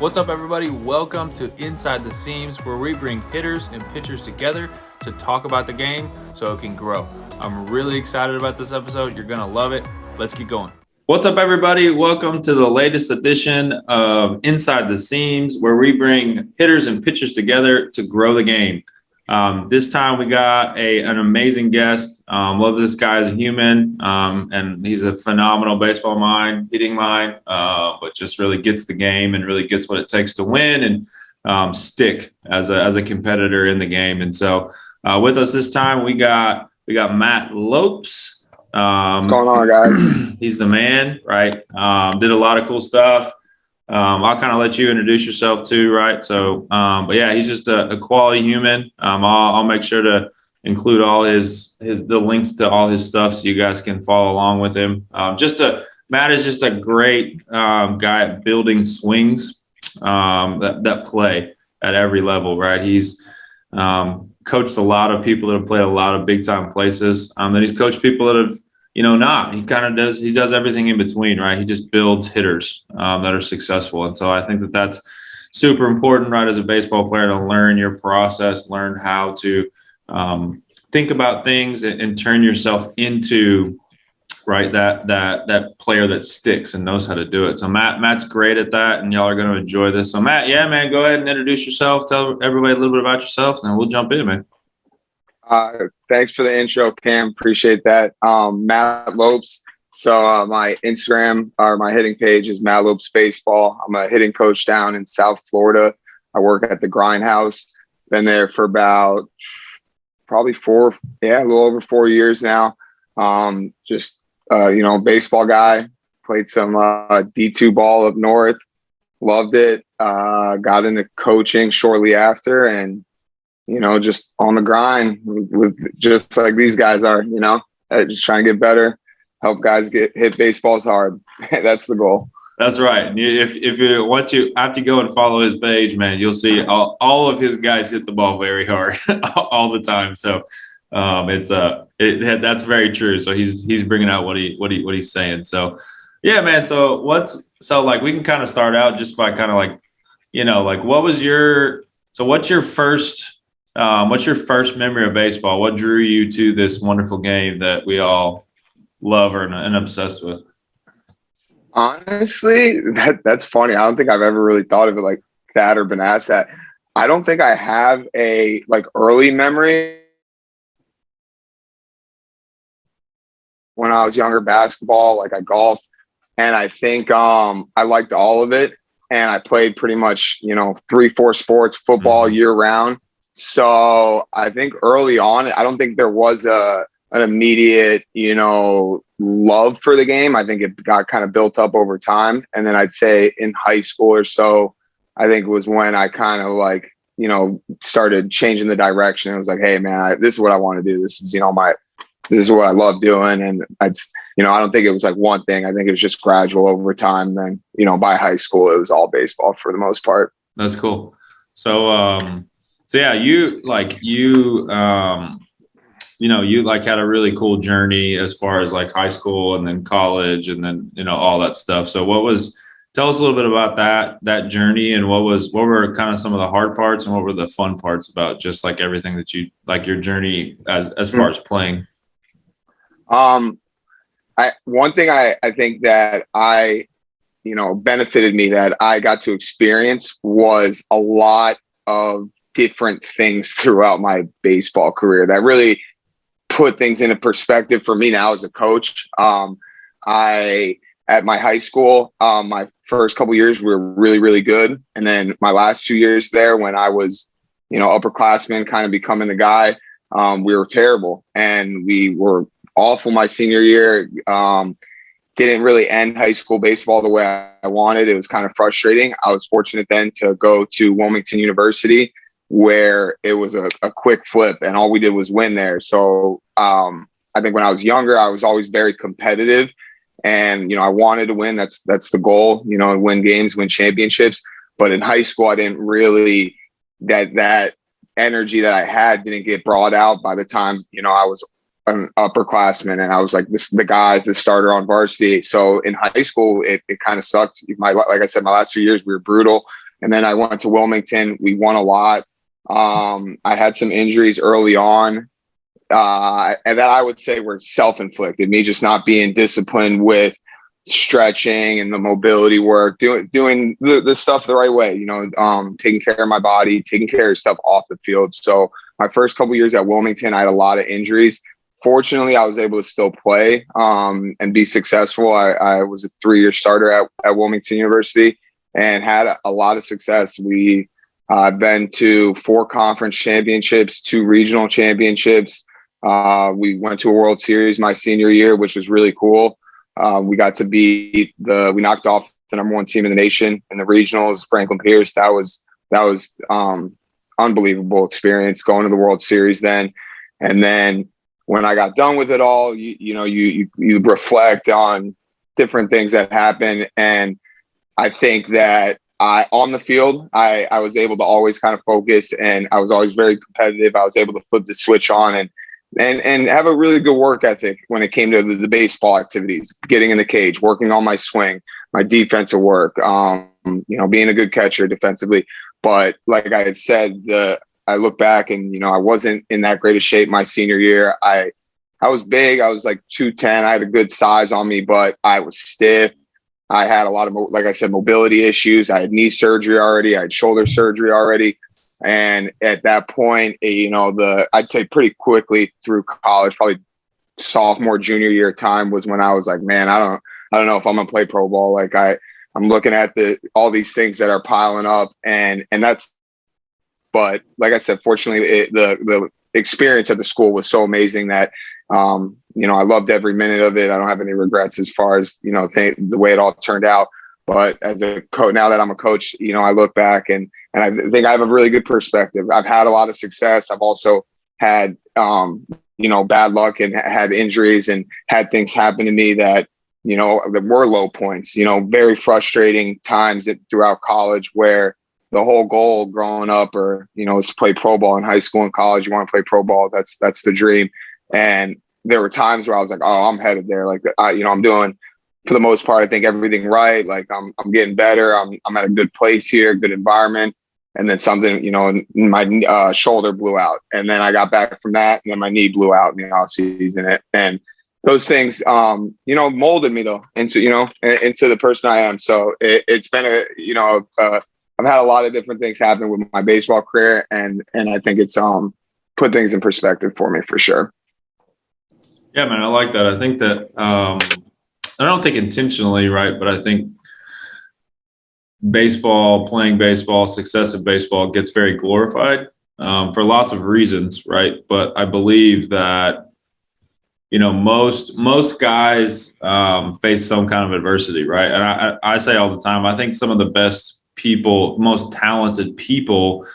What's up, everybody? Welcome to Inside the Seams, where we bring hitters and pitchers together to talk about the game so it can grow. I'm really excited about this episode. You're going to love it. Let's get going. What's up, everybody? Welcome to the latest edition of Inside the Seams, where we bring hitters and pitchers together to grow the game. This time we got an amazing guest. Love this guy as a human, and he's a phenomenal baseball mind, hitting mind, but just really gets the game and really gets what it takes to win and stick as a competitor in the game. And so with us this time we got Matt Lopes. What's going on, guys? He's the man, right? Did a lot of cool stuff. I'll kind of let you introduce yourself too, right? So, but yeah, he's just a quality human. I'll make sure to include all the links to all his stuff so you guys can follow along with him. Matt is just a great guy at building swings that play at every level, right? He's coached a lot of people that have played a lot of big time places. Then he's coached people that have not. He does everything in between, right? He just builds hitters that are successful. And so I think that's super important, right? As a baseball player, to learn your process, learn how to think about things and turn yourself into, right, that player that sticks and knows how to do it. So Matt's great at that, and y'all are going to enjoy this. So Matt, yeah, man, go ahead and introduce yourself. Tell everybody a little bit about yourself, and then we'll jump in, man. Thanks for the intro, Cam. Appreciate that. Matt Lopes. So my Instagram or my hitting page is Matt Lopes Baseball. I'm a hitting coach down in South Florida. I work at the Grindhouse. Been there for about probably a little over 4 years now. Baseball guy. Played some D2 ball up north. Loved it. Got into coaching shortly after, and just on the grind with just like these guys are, just trying to get better, help guys hit baseballs hard. That's the goal. That's right. If you want you have to go and follow his page, man, you'll see all of his guys hit the ball very hard all the time. So that's very true. So he's bringing out what he's saying. So yeah, man. So we can kind of start out just by kind of like, what's your first memory of baseball? What drew you to this wonderful game that we all love and obsessed with? Honestly, that's funny. I don't think I've ever really thought of it like that or been asked that. I don't think I have a early memory. When I was younger, basketball, I golfed, and I think I liked all of it. And I played pretty much 3-4 sports, football year round. So I think early on, I don't think there was an immediate, love for the game. I think it got kind of built up over time. And then I'd say in high school or so, I think it was when I kind of started changing the direction. It was like, hey, man, this is what I want to do. This is, this is what I love doing. And I don't think it was one thing. I think it was just gradual over time. And then, by high school, it was all baseball for the most part. That's cool. So yeah, you had a really cool journey as far as high school and then college and then, all that stuff. So tell us a little bit about that journey, and what were kind of some of the hard parts and what were the fun parts about just everything that you your journey as far as playing? One thing I think that benefited me that I got to experience was a lot of different things throughout my baseball career that really put things into perspective for me now as a coach. At my high school, my first couple years were really, really good. And then my last 2 years there, when I was, upperclassman, kind of becoming the guy, we were terrible and we were awful my senior year. Didn't really end high school baseball the way I wanted. It was kind of frustrating. I was fortunate then to go to Wilmington University, where it was a quick flip and all we did was win there. So I think when I was younger, I was always very competitive and, I wanted to win. That's the goal, win games, win championships. But in high school, I didn't really, that energy that I had didn't get brought out by the time, I was an upperclassman and I was the starter on varsity. So in high school, it kind of sucked. Like I said, my last 2 years, we were brutal. And then I went to Wilmington. We won a lot. I had some injuries early on, and that I would say were self-inflicted. Me just not being disciplined with stretching and the mobility work, doing the stuff the right way. Taking care of my body, taking care of stuff off the field. So my first couple years at Wilmington, I had a lot of injuries. Fortunately, I was able to still play and be successful. I was a 3-year starter at Wilmington University and had a lot of success. I've been to 4 conference championships, 2 regional championships. We went to a World Series my senior year, which was really cool. We got to we knocked off the number 1 team in the nation in the regionals, Franklin Pierce. That was unbelievable experience going to the World Series then. And then when I got done with it all, you reflect on different things that happened. And I think that on the field, I was able to always kind of focus, and I was always very competitive. I was able to flip the switch on and have a really good work ethic when it came to the baseball activities, getting in the cage, working on my swing, my defensive work, being a good catcher defensively. But like I had said, I look back and, I wasn't in that great of shape my senior year. I was big. I was like 210. I had a good size on me, but I was stiff. I had a lot of, like I said, mobility issues. I had knee surgery already. I had shoulder surgery already. And at that point, I'd say pretty quickly through college, probably sophomore, junior year time was when I was like, man, I don't know if I'm gonna play pro ball. Like I'm looking at all these things that are piling up, and that's. But like I said, fortunately, the experience at the school was so amazing that I loved every minute of it. I don't have any regrets as far as the way it all turned out. But as a coach, now that I'm a coach, I look back and I think I have a really good perspective. I've had a lot of success. I've also had bad luck and had injuries and had things happen to me that that were low points. Very frustrating times throughout college where the whole goal growing up is to play pro ball in high school and college. You want to play pro ball. That's the dream. And there were times where I was like, oh, I'm headed there. Like, I'm doing, for the most part, I think everything right. Like I'm getting better. I'm at a good place here, good environment. And then something, my shoulder blew out. And then I got back from that. And then my knee blew out in the off season. And those things, molded me though into the person I am. So it's been I've had a lot of different things happen with my baseball career, and I think it's put things in perspective for me for sure. Yeah, man, I like that. I think that I don't think intentionally, right, but I think playing baseball, success in baseball gets very glorified for lots of reasons, right? But I believe that most guys face some kind of adversity, right? And I say all the time, I think some of the best people, most talented people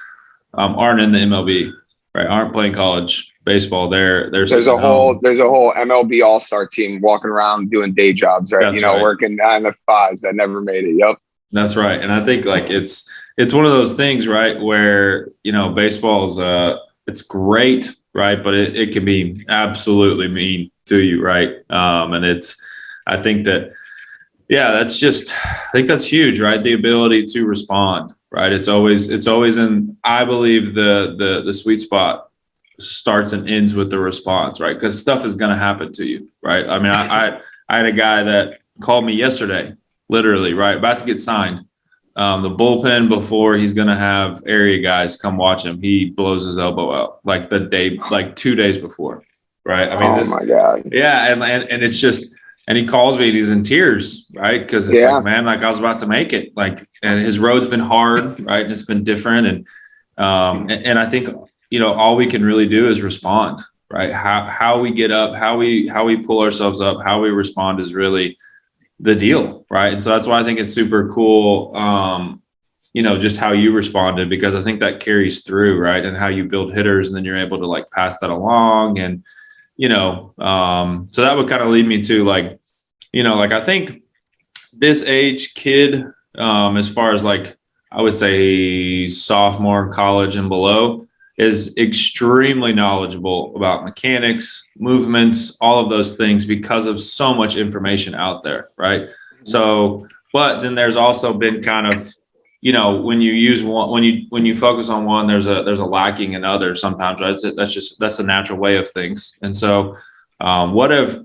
aren't in the MLB, right? Aren't playing college baseball. There's a whole MLB all-star team walking around doing day jobs, right? Right. Working 9 to 5s that never made it. Yep. That's right. And I think like it's one of those things, right, where baseball is it's great, right, but it can be absolutely mean to you, right? And I think that I think that's huge, right? The ability to respond, right? It's always I believe the sweet spot starts and ends with the response, right? Because stuff is going to happen to you, right? I mean, I had a guy that called me yesterday, literally, right, about to get signed. The bullpen before he's going to have area guys come watch him, he blows his elbow out like 2 days before, right? I mean, my God. Yeah, and it's just. And he calls me and he's in tears, right? Because it's like, man, like I was about to make it. Like, and his road's been hard, right? And it's been different. And I think, all we can really do is respond, right? How we get up, how we pull ourselves up, how we respond is really the deal, right? And so that's why I think it's super cool, just how you responded, because I think that carries through, right? And how you build hitters, and then you're able to like pass that along. And so that would kind of lead me to like I think this age kid, as far as like, I would say sophomore, college and below, is extremely knowledgeable about mechanics, movements, all of those things because of so much information out there. Right. So, but then there's also been kind of, when you use one, when you focus on one, there's a lacking in others sometimes, right? That's the natural way of things. And so, what if,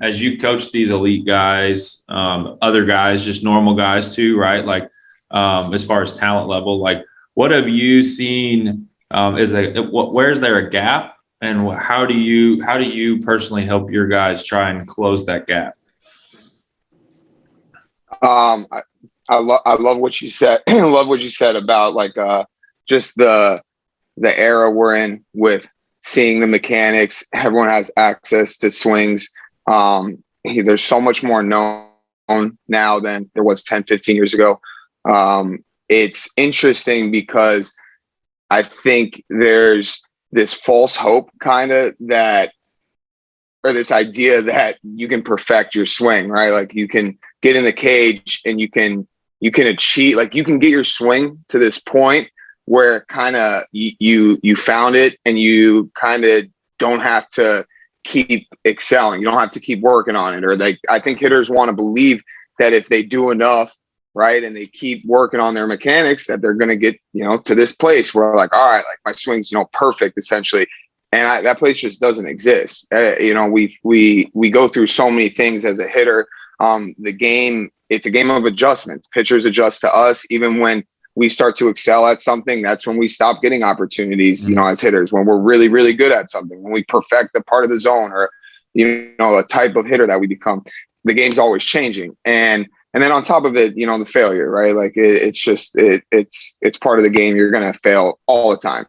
as you coach these elite guys, other guys, just normal guys too, right? Like, as far as talent level, like, what have you seen? Where's there a gap, and how do you personally help your guys try and close that gap? I love what you said. I love what you said about like just the era we're in with seeing the mechanics. Everyone has access to swings. There's so much more known now than there was 10, 15 years ago. It's interesting because I think there's this false hope kind of that, or this idea that you can perfect your swing, right? Like you can get in the cage and you can achieve, like you can get your swing to this point where kind of you found it and you kind of don't have to keep excelling. You don't have to keep working on it. Or I think hitters want to believe that if they do enough, right, and they keep working on their mechanics, that they're going to get, to this place where like, all right, like my swing's, perfect essentially. And that place just doesn't exist. We go through so many things as a hitter. The game, it's a game of adjustments. Pitchers adjust to us. Even when we start to excel at something, that's when we stop getting opportunities, as hitters, when we're really, really good at something, when we perfect the part of the zone or, a type of hitter that we become. The game's always changing. And then on top of it, the failure, right? Like it's part of the game. You're going to fail all the time.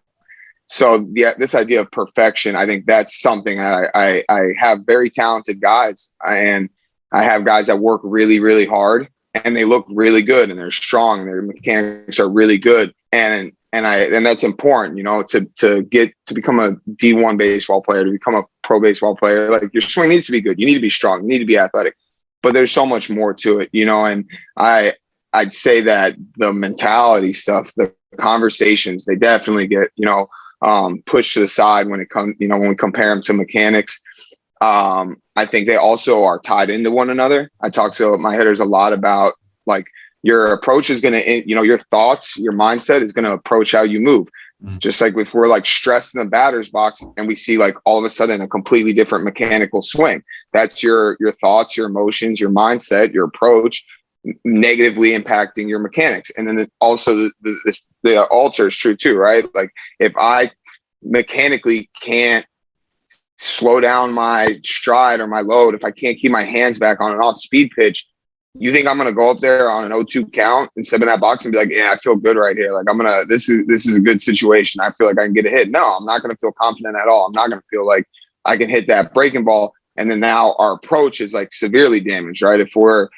So this idea of perfection, I think that's something that I have very talented guys, and I have guys that work really, really hard, and they look really good, and they're strong, and their mechanics are really good, and that's important, to become a D1 baseball player, to become a pro baseball player. Like your swing needs to be good, you need to be strong, you need to be athletic, but there's so much more to it, and I'd say that the mentality stuff, the conversations, they definitely get pushed to the side when it comes, when we compare them to mechanics. I think they also are tied into one another. I talk to my hitters a lot about like your approach is going to, your thoughts, your mindset is going to approach how you move. Just like if we're like stressed in the batter's box and we see like all of a sudden a completely different mechanical swing, that's your thoughts, your emotions, your mindset, your approach negatively impacting your mechanics. And then also the alter is true too, right? Like if I mechanically can't slow down my stride or my load, if I can't keep my hands back on an off speed pitch, you think I'm going to go up there on an 0-2 count and step in that box and be like, yeah, I feel good right here. Like this is a good situation. I feel like I can get a hit. No, I'm not going to feel confident at all. I'm not going to feel like I can hit that breaking ball. And then now our approach is like severely damaged, right? If we're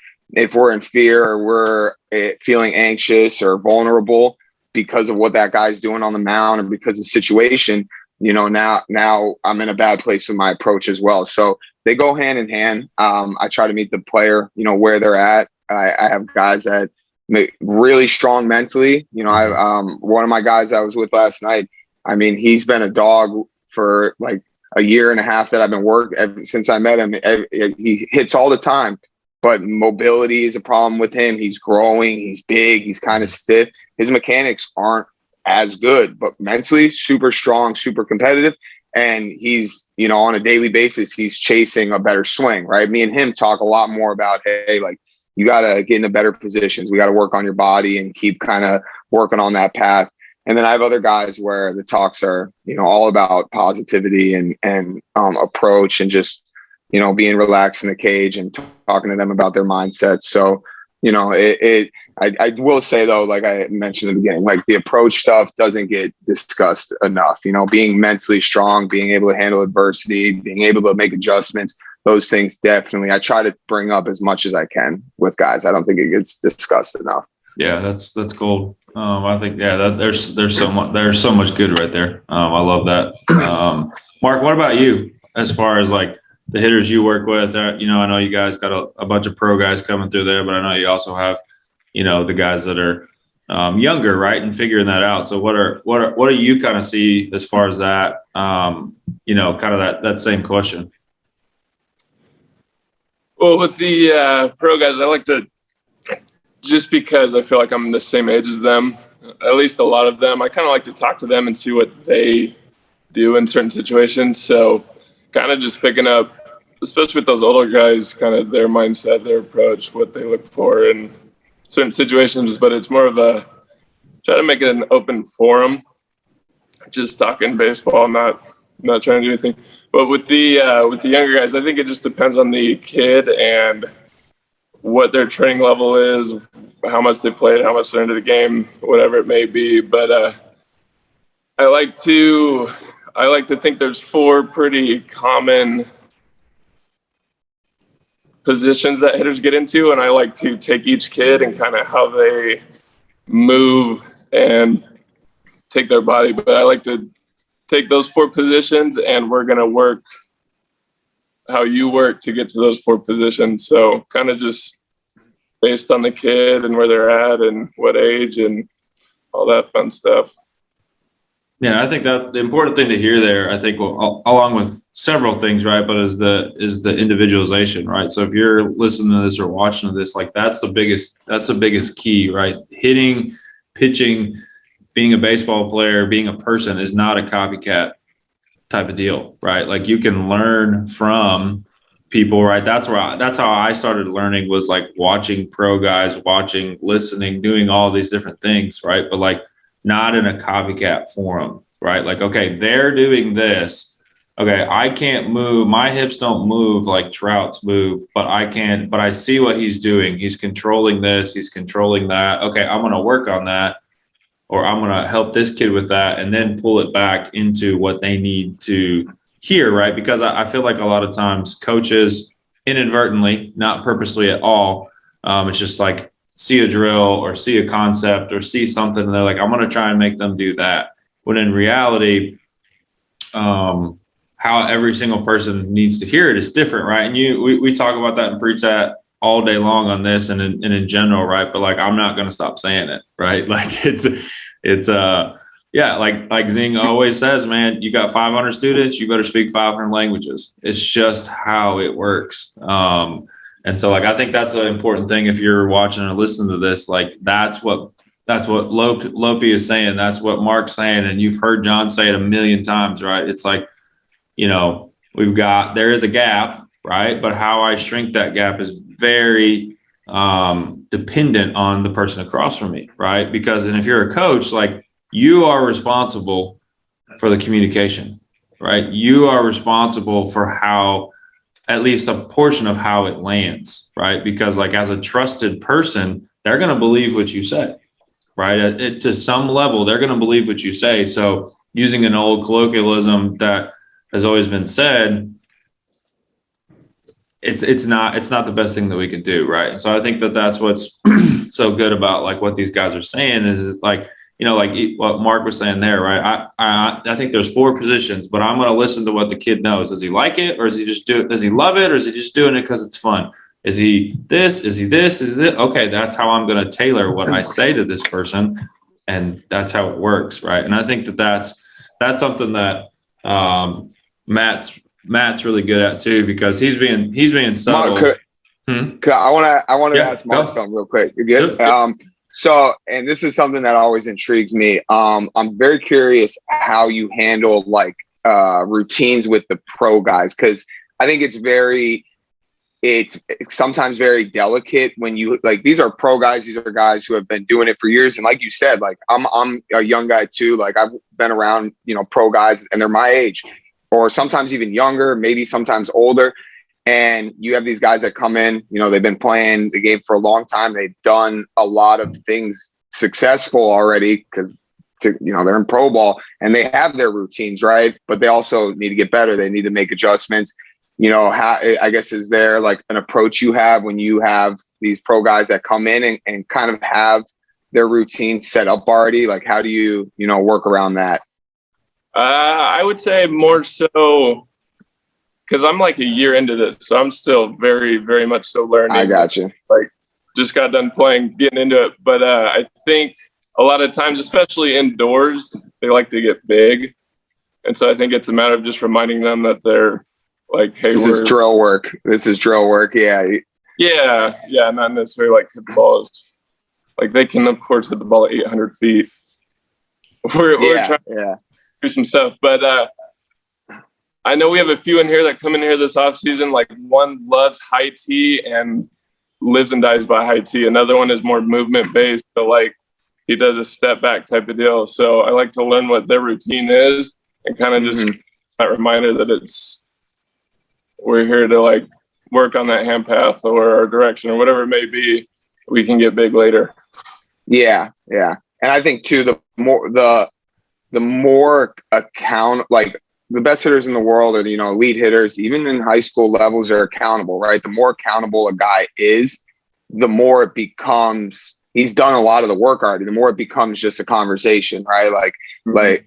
in fear or we're feeling anxious or vulnerable because of what that guy's doing on the mound or because of the situation, now I'm in a bad place with my approach as well. So they go hand in hand. I try to meet the player, where they're at. I have guys that make really strong mentally. One of my guys I was with last night, I mean, he's been a dog for like a year and a half that I've been working since I met him. He hits all the time, but mobility is a problem with him. He's growing, he's big, he's kind of stiff. His mechanics aren't as good, but mentally super strong, super competitive. And he's, on a daily basis, he's chasing a better swing, right? Me and him talk a lot more about, hey, like you got to get into better positions. We got to work on your body and keep kind of working on that path. And then I have other guys where the talks are, all about positivity and approach and just, being relaxed in the cage and talking to them about their mindset. So, I will say though, like I mentioned in the beginning, like the approach stuff doesn't get discussed enough, being mentally strong, being able to handle adversity, being able to make adjustments, those things definitely I try to bring up as much as I can with guys. I don't think it gets discussed enough. Yeah, that's cool. I think, there's so much good right there. I love that. Mark, what about you as far as like the hitters you work with? I know you guys got a bunch of pro guys coming through there, but I know you also have, the guys that are younger, right, and figuring that out. So what do you kind of see as far as that? Kind of that same question. Well, with the pro guys, I like to just because I feel like I'm the same age as them, at least a lot of them. I kind of like to talk to them and see what they do in certain situations. So kind of just picking up, especially with those older guys, kind of their mindset, their approach, what they look for in certain situations. But it's more of a try to make it an open forum, just talking baseball, not trying to do anything. But with the younger guys, I think it just depends on the kid and what their training level is, how much they played, how much they're into the game, whatever it may be. But I like to think there's 4 pretty common positions that hitters get into, and I like to take each kid and kind of how they move and take their body. But I like to take those 4 positions, and we're going to work how you work to get to those 4 positions. So kind of just based on the kid and where they're at and what age and all that fun stuff. Yeah, I think that the important thing to hear there, I think, along with several things, right, but is the individualization, right? So if you're listening to this or watching this, like that's the biggest key, right? Hitting, pitching, being a baseball player, being a person is not a copycat type of deal, right? Like you can learn from people, right? That's how I started learning, was like watching pro guys, listening, doing all these different things, right? But like not in a copycat forum, right? Like, okay, they're doing this. Okay, I can't move. My hips don't move like Trout's move, but I see what he's doing. He's controlling this, he's controlling that. Okay, I'm going to work on that, or I'm going to help this kid with that, and then pull it back into what they need to hear, right? Because I feel like a lot of times coaches inadvertently, not purposely at all, it's just like see a drill or see a concept or see something, and they're like, I'm going to try and make them do that. When in reality, how every single person needs to hear it is different, right? And we talk about that and preach that all day long on this and in general, right? But like, I'm not going to stop saying it, right? Like yeah, like Zing always says, man, you got 500 students, you better speak 500 languages. It's just how it works. And so like, I think that's an important thing. If you're watching or listening to this, like that's what Lope is saying. That's what Mark's saying. And you've heard John say it a million times, right? It's like, there is a gap, right? But how I shrink that gap is very dependent on the person across from me, right? And if you're a coach, like you are responsible for the communication, right? You are responsible for how, at least a portion of how it lands, right? Because like as a trusted person, they're going to believe what you say, right? To some level, they're going to believe what you say. So using an old colloquialism that has always been said, it's not the best thing that we can do, right? So I think that's what's so good about like what these guys are saying is like, like what Mark was saying there, right? I think there's 4 positions, but I'm going to listen to what the kid knows. Does he like it, or does he love it, or is he just doing it because it's fun? Is he this? Is he this? Is it okay? That's how I'm going to tailor what I say to this person, and that's how it works, right? And I think that's something that Matt's really good at too, because he's being subtle. Mark, I want to ask Mark something real quick. You're good. So, and this is something that always intrigues me. I'm very curious how you handle like routines with the pro guys, because I think it's sometimes very delicate when you like, these are pro guys. These are guys who have been doing it for years. And like you said, like I'm a young guy too. Like I've been around, pro guys, and they're my age, or sometimes even younger, maybe sometimes older. And you have these guys that come in, they've been playing the game for a long time. They've done a lot of things successful already because, they're in pro ball and they have their routines, right? But they also need to get better. They need to make adjustments. How, I guess, is there like an approach you have when you have these pro guys that come in and kind of have their routine set up already? Like, how do you, work around that? I would say more so, because I'm like a year into this, so I'm still very, very much so learning. I got you. Like, just got done playing, getting into it. But I think a lot of times, especially indoors, they like to get big. And so I think it's a matter of just reminding them that they're like, hey, this is drill work. Yeah. Yeah, not necessarily like hit the ball as like they can of course hit the ball at 800 feet. We're trying to do some stuff, but I know we have a few in here that come in here this off season. Like one loves high tee and lives and dies by high tee. Another one is more movement based, so like he does a step back type of deal. So I like to learn what their routine is and kind of just that reminder that we're here to like work on that hand path or our direction or whatever it may be. We can get big later. Yeah. And I think too, the more like the best hitters in the world are, elite hitters, even in high school levels, are accountable, right? The more accountable a guy is, the more it becomes, he's done a lot of the work already, the more it becomes just a conversation, right? Like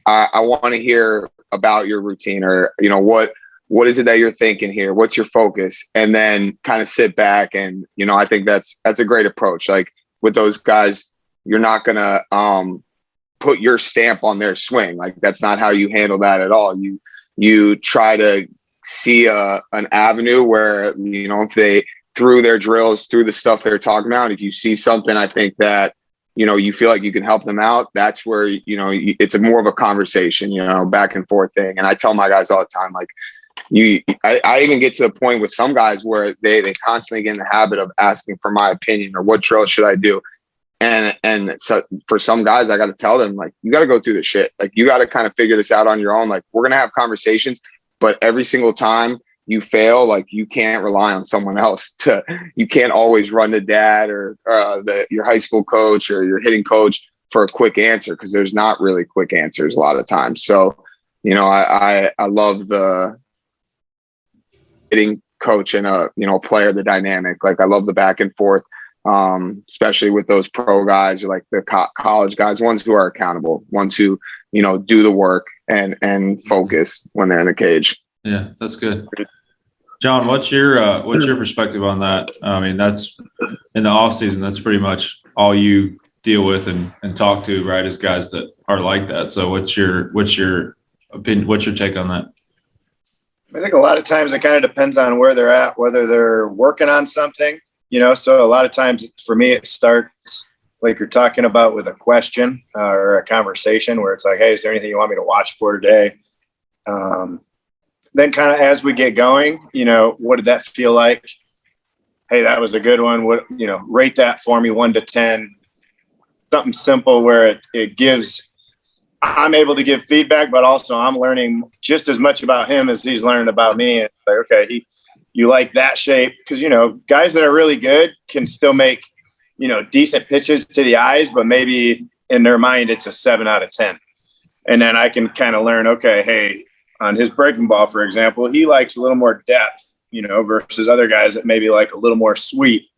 I want to hear about your routine, or, what is it that you're thinking here? What's your focus? And then kind of sit back. And, I think that's a great approach. Like with those guys, you're not going to put your stamp on their swing. Like that's not how you handle that at all. You try to see an avenue where, if they, through their drills, through the stuff they're talking about, if you see something, I think that, you feel like you can help them out, that's where, it's more of a conversation, back and forth thing. And I tell my guys all the time, like, I even get to the point with some guys where they constantly get in the habit of asking for my opinion or what drill should I do. And so for some guys, I got to tell them, like, you got to go through the shit. Like, you got to kind of figure this out on your own. Like, we're going to have conversations, but every single time you fail, like, you can't rely on someone else you can't always run to dad or your high school coach or your hitting coach for a quick answer, because there's not really quick answers a lot of times. So, I love the hitting coach and player, the dynamic. Like, I love the back and forth. Especially with those pro guys or like the college guys, ones who are accountable, ones who, do the work and focus when they're in the cage. Yeah, that's good. John, what's your perspective on that? I mean, that's in the off season, that's pretty much all you deal with and talk to, right? Is guys that are like that. So what's your opinion? What's your take on that? I think a lot of times it kind of depends on where they're at, whether they're working on something. So a lot of times for me, it starts like you're talking about with a question or a conversation where it's like, hey, is there anything you want me to watch for today? Then kind of as we get going, what did that feel like? Hey, that was a good one. What, rate that for me 1 to 10, something simple where it gives, I'm able to give feedback, but also I'm learning just as much about him as he's learned about me. And like, okay, you like that shape, because guys that are really good can still make decent pitches to the eyes, but maybe in their mind it's a 7 out of 10. And then I can kind of learn, okay, hey, on his breaking ball, for example, he likes a little more depth, versus other guys that maybe like a little more sweep.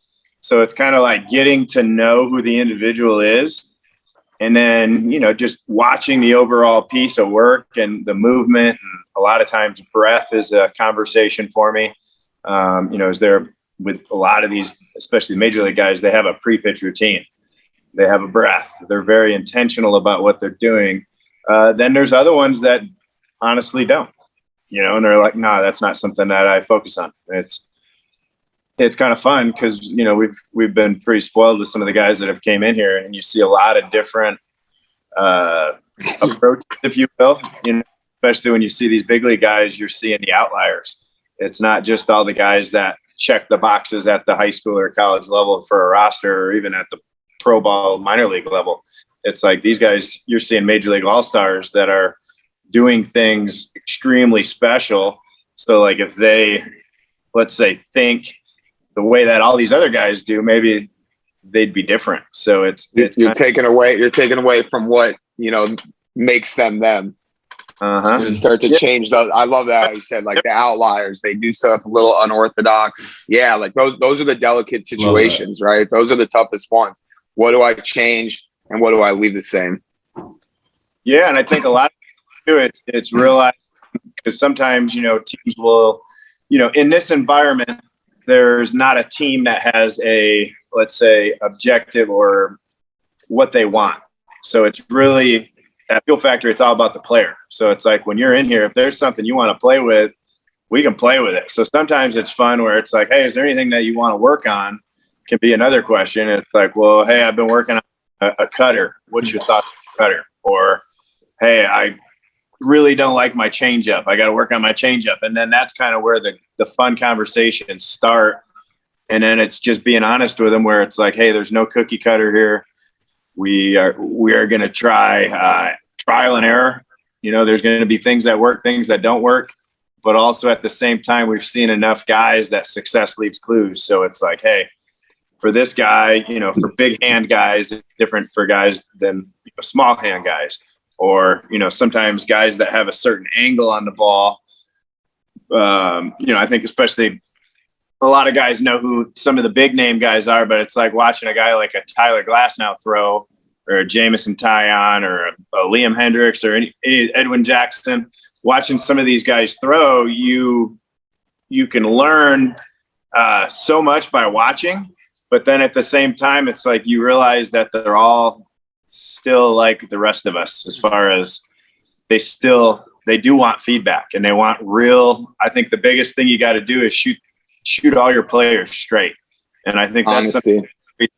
So it's kind of like getting to know who the individual is, and then just watching the overall piece of work and the movement. And a lot of times breath is a conversation for me. Is there with a lot of these, especially major league guys, they have a pre-pitch routine. They have a breath. They're very intentional about what they're doing. Then there's other ones that honestly don't, and they're like, nah, that's not something that I focus on. It's kind of fun because, we've been pretty spoiled with some of the guys that have came in here, and you see a lot of different approaches, if you will, especially when you see these big league guys, you're seeing the outliers. It's not just all the guys that check the boxes at the high school or college level for a roster, or even at the pro ball minor league level. It's like these guys, you're seeing major league all-stars that are doing things extremely special. So like if they, let's say, think the way that all these other guys do, maybe they'd be different. So you're taking away from what, makes them. You start to change those. I love that how you said, like, the outliers, they do stuff a little unorthodox. Yeah, like those are the delicate situations, right? Those are the toughest ones. What do I change and what do I leave the same? Yeah, and I think a lot of it's realized, because sometimes teams will, in this environment, there's not a team that has a, let's say, objective or what they want. So it's really at Fuel Factory, it's all about the player. So it's like when you're in here, if there's something you want to play with, we can play with it. So sometimes it's fun where it's like, hey, is there anything that you want to work on? can be another question. It's like, well, hey, I've been working on a cutter. What's your thought on the cutter? Or, hey, I really don't like my changeup. I got to work on my changeup. And then that's kind of where the fun conversations start. And then it's just being honest with them, where it's like, hey, there's no cookie cutter here. We are going to try trial and error. There's going to be things that work, things that don't work. But also at the same time, we've seen enough guys that success leaves clues. So it's like, hey, for this guy, for big hand guys, it's different for guys than small hand guys, or, sometimes guys that have a certain angle on the ball. I think especially a lot of guys know who some of the big name guys are, but it's like watching a guy like a Tyler Glasnow throw, or a Jamison Tyon, or a Liam Hendricks, or any Edwin Jackson. Watching some of these guys throw, you can learn so much by watching, but then at the same time, it's like you realize that they're all still like the rest of us, as far as they do want feedback, and they want real. I think the biggest thing you got to do is shoot all your players straight. And I think that's something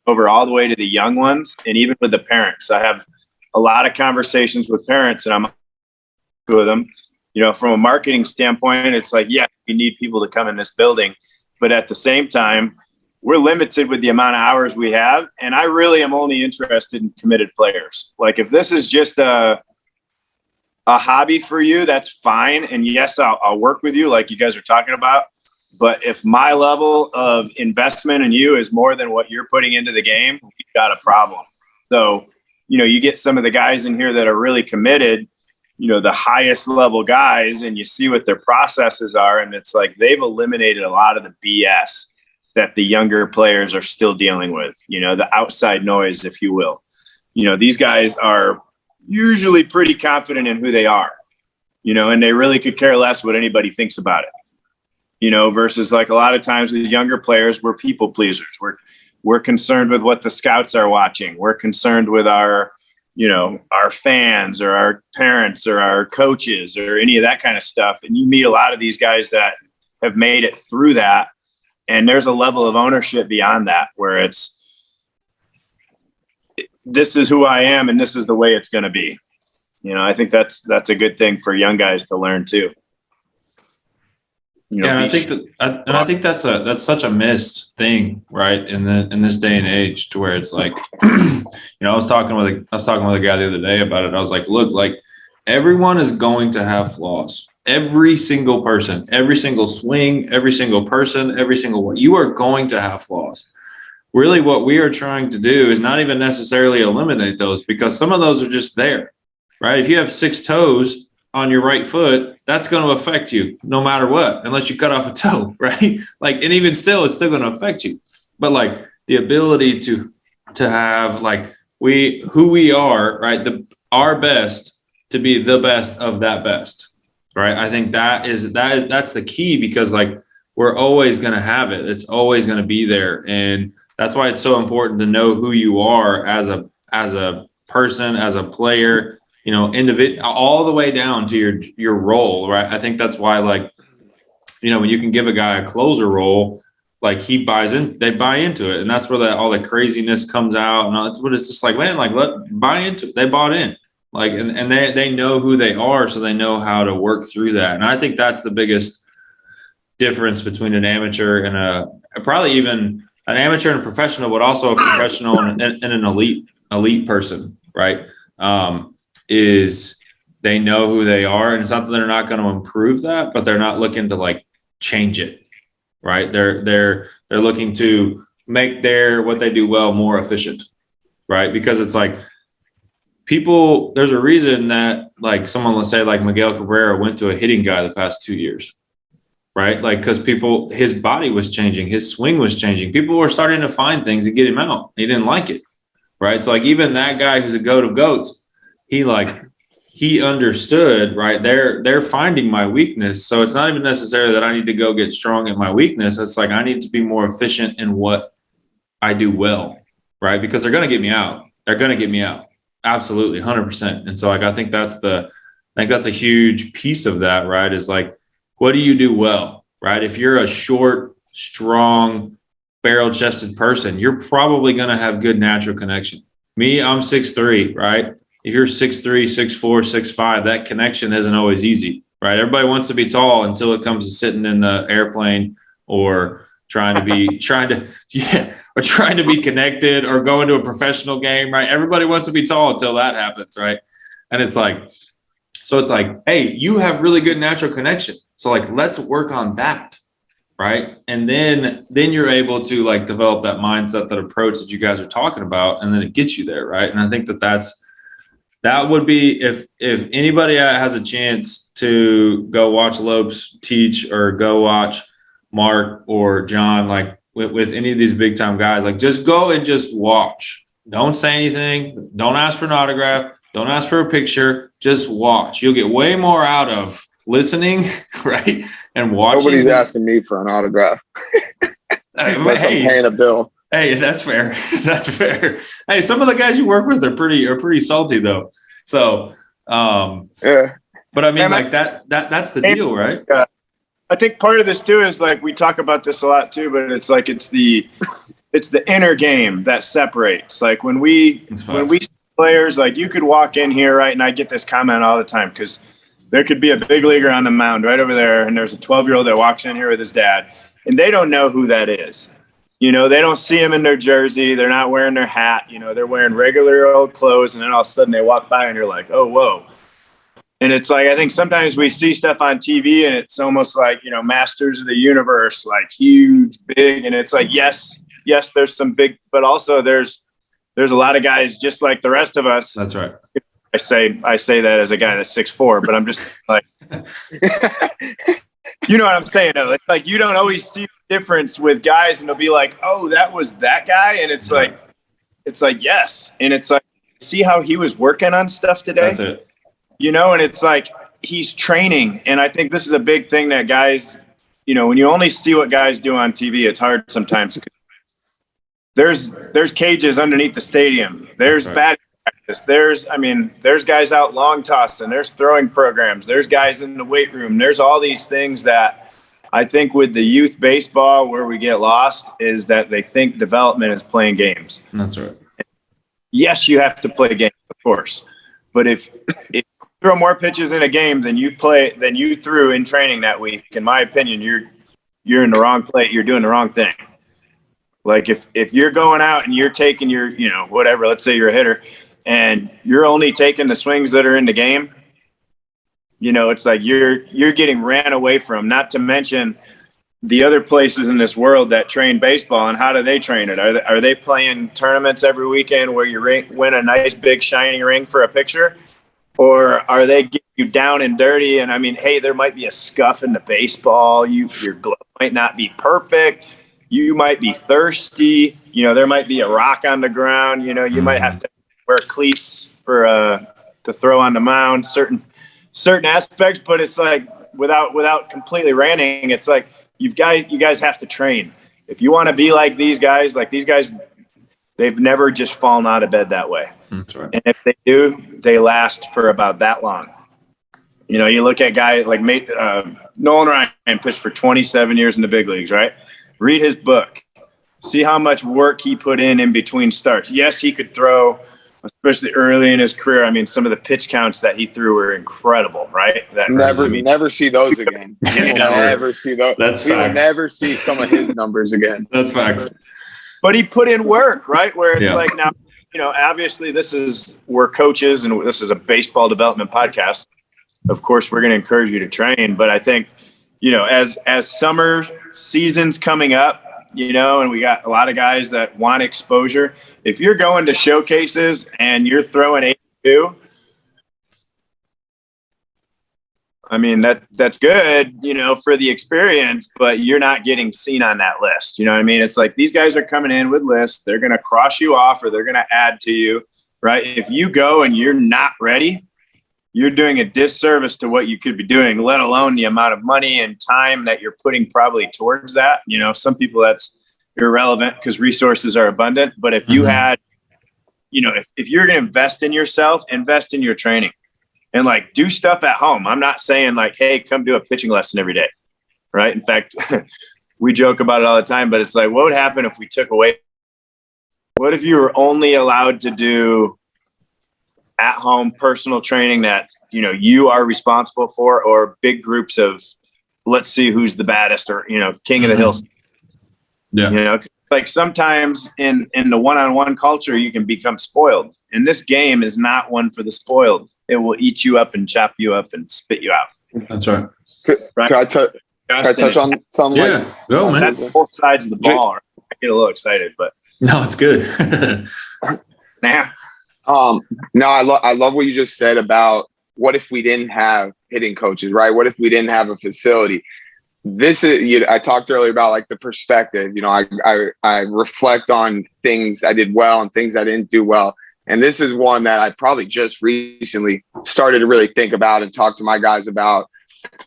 over all the way to the young ones, and even with the parents. I have a lot of conversations with parents, and I'm with them. From a marketing standpoint, it's like, yeah, we need people to come in this building, but at the same time, we're limited with the amount of hours we have. And I really am only interested in committed players. Like, if this is just a hobby for you, that's fine. And yes, I'll work with you like you guys are talking about. But if my level of investment in you is more than what you're putting into the game, we've got a problem. So, you get some of the guys in here that are really committed, the highest level guys, and you see what their processes are. And it's like, they've eliminated a lot of the BS that the younger players are still dealing with, the outside noise, if you will. These guys are usually pretty confident in who they are, and they really could care less what anybody thinks about it. Versus like a lot of times with younger players, we're people pleasers. We're concerned with what the scouts are watching. We're concerned with our fans, or our parents, or our coaches, or any of that kind of stuff. And you meet a lot of these guys that have made it through that. And there's a level of ownership beyond that, where this is who I am, and this is the way it's going to be. I think that's a good thing for young guys to learn too. I think that's such a missed thing, right? In this day and age, to where it's like, I was talking with a guy the other day about it. I was like, look, like, everyone is going to have flaws. Every single person, every single swing, every single person, you are going to have flaws. Really, what we are trying to do is not even necessarily eliminate those, because some of those are just there, right? If you have 6 toes on your right foot, that's going to affect you no matter what, unless you cut off a toe, right? Like, and even still, it's still going to affect you. But like, the ability to have, like, who we are, right? Our best to be the best of that best, right? I think that's the key, because like, we're always going to have it. It's always going to be there. And that's why it's so important to know who you are as a person, as a player, individual, all the way down to your role, right? I think that's why, like, when you can give a guy a closer role, like, they buy into it. And that's where all the craziness comes out. And that's what it's just like, man, like, buy into it. They bought in, like, and they know who they are, so they know how to work through that. And I think that's the biggest difference between an amateur and probably even an amateur and a professional, but also a professional and an elite person, right? Is they know who they are, and it's not that they're not going to improve that, but they're not looking to like change it, right? They're looking to make what they do well more efficient, right? Because it's like, there's a reason that, like, someone, let's say like Miguel Cabrera, went to a hitting guy the past 2 years, right? Like, because his body was changing, his swing was changing. People were starting to find things to get him out. He didn't like it, right? So like, even that guy who's a goat of goats, he understood, right? They're finding my weakness. So it's not even necessarily that I need to go get strong at my weakness. It's like, I need to be more efficient in what I do well, right? Because they're going to get me out. They're going to get me out. Absolutely. 100%. And so like, I think that's a huge piece of that, right? Is like, what do you do well, right? If you're a short, strong, barrel-chested person, you're probably going to have good natural connection. Me, I'm 6'3", right? If you're 6'3", 6'4", 6'5", that connection isn't always easy, right? Everybody wants to be tall until it comes to sitting in the airplane or trying to be connected or going to a professional game, right? Everybody wants to be tall until that happens, right? And it's like, hey, you have really good natural connection. So like, let's work on that. Right. And then you're able to like develop that mindset, that approach that you guys are talking about. And then it gets you there. Right. And I think that would be, if anybody has a chance to go watch Lopes teach or go watch Mark or John, like with any of these big time guys, like just go and just watch. Don't say anything. Don't ask for an autograph. Don't ask for a picture. Just watch. You'll get way more out of listening, right? And watching. Nobody's asking me for an autograph. Unless I'm paying a bill. Hey, that's fair. That's fair. Hey, some of the guys you work with are pretty salty though. So, yeah. But I mean, like that's the deal, right? I think part of this too is like we talk about this a lot too, but it's like it's the inner game that separates. Like when we see players, like you could walk in here, right, and I get this comment all the time because there could be a big leaguer on the mound right over there, and there's a 12-year-old that walks in here with his dad, and they don't know who that is. You know, they don't see him in their jersey. They're not wearing their hat. You know, they're wearing regular old clothes, and then all of a sudden they walk by, and you're like, oh, whoa. And it's like, I think sometimes we see stuff on TV, and it's almost like, you know, masters of the universe, like huge, big, and it's like, yes, there's some big, but also there's a lot of guys just like the rest of us. That's right. I say that as a guy that's 6'4", but I'm just like, you know what I'm saying? Though? It's like you don't always see the difference with guys, and they'll be like, "Oh, that was that guy," and it's like, yes, and it's like, see how he was working on stuff today. That's it. You know, and it's like he's training, and I think this is a big thing that guys, you know, when you only see what guys do on TV, it's hard sometimes. There's cages underneath the stadium. There's batting practice. There's guys out long tossing. There's throwing programs. There's guys in the weight room. There's all these things that I think with the youth baseball where we get lost is that they think development is playing games. That's right. Yes, you have to play games, of course. But if you throw more pitches in a game than you threw in training that week, in my opinion, you're in the wrong play. You're doing the wrong thing. Like if you're going out and you're taking your, you know, whatever, let's say you're a hitter and you're only taking the swings that are in the game, you know, it's like you're getting ran away from, not to mention the other places in this world that train baseball. And how do they train it? Are they playing tournaments every weekend where you win a nice big shiny ring for a picture? Or are they getting you down and dirty? And I mean, hey, there might be a scuff in the baseball. Your glove might not be perfect. You might be thirsty. You know, there might be a rock on the ground. You know, you might have to wear cleats for to throw on the mound. Certain aspects, but it's like without completely ranting, it's like you guys have to train. If you want to be like these guys, they've never just fallen out of bed that way. That's right. And if they do, they last for about that long. You know, you look at guys like Nolan Ryan pitched for 27 years in the big leagues, right? Read his book. See how much work he put in between starts. Yes, he could throw, especially early in his career. I mean, some of the pitch counts that he threw were incredible, right? Never see those again. We will never see those. That's we facts. will never see some of his numbers again. That's facts. But he put in work, right? Where it's like now, you know, obviously we're coaches and this is a baseball development podcast. Of course, we're going to encourage you to train. But I think, you know, as summer season's coming up, you know, and we got a lot of guys that want exposure. If you're going to showcases and you're throwing 82, I mean, that's good, you know, for the experience, but you're not getting seen on that list. You know what I mean? It's like these guys are coming in with lists. They're going to cross you off or they're going to add to you, right? If you go and you're not ready, you're doing a disservice to what you could be doing, let alone the amount of money and time that you're putting probably towards that. You know, some people that's irrelevant because resources are abundant. But if you had, you know, if you're going to invest in yourself, invest in your training and like do stuff at home. I'm not saying like, hey, come do a pitching lesson every day. Right. In fact, we joke about it all the time, but it's like, what would happen if we took away? What if you were only allowed to do at-home personal training that, you know, you are responsible for, or big groups of, let's see who's the baddest, or, you know, king of the hill. Yeah. You know, like sometimes in the one-on-one culture, you can become spoiled. And this game is not one for the spoiled. It will eat you up and chop you up and spit you out. That's right. Right. Can I touch on something? Yeah. Go, man. That's both sides of the ball. I get a little excited, but No, it's good. nah. No, I love what you just said about what if we didn't have hitting coaches, right? What if we didn't have a facility? This is, I talked earlier about like the perspective. You know, I reflect on things I did well and things I didn't do well. And this is one that I probably just recently started to really think about and talk to my guys about.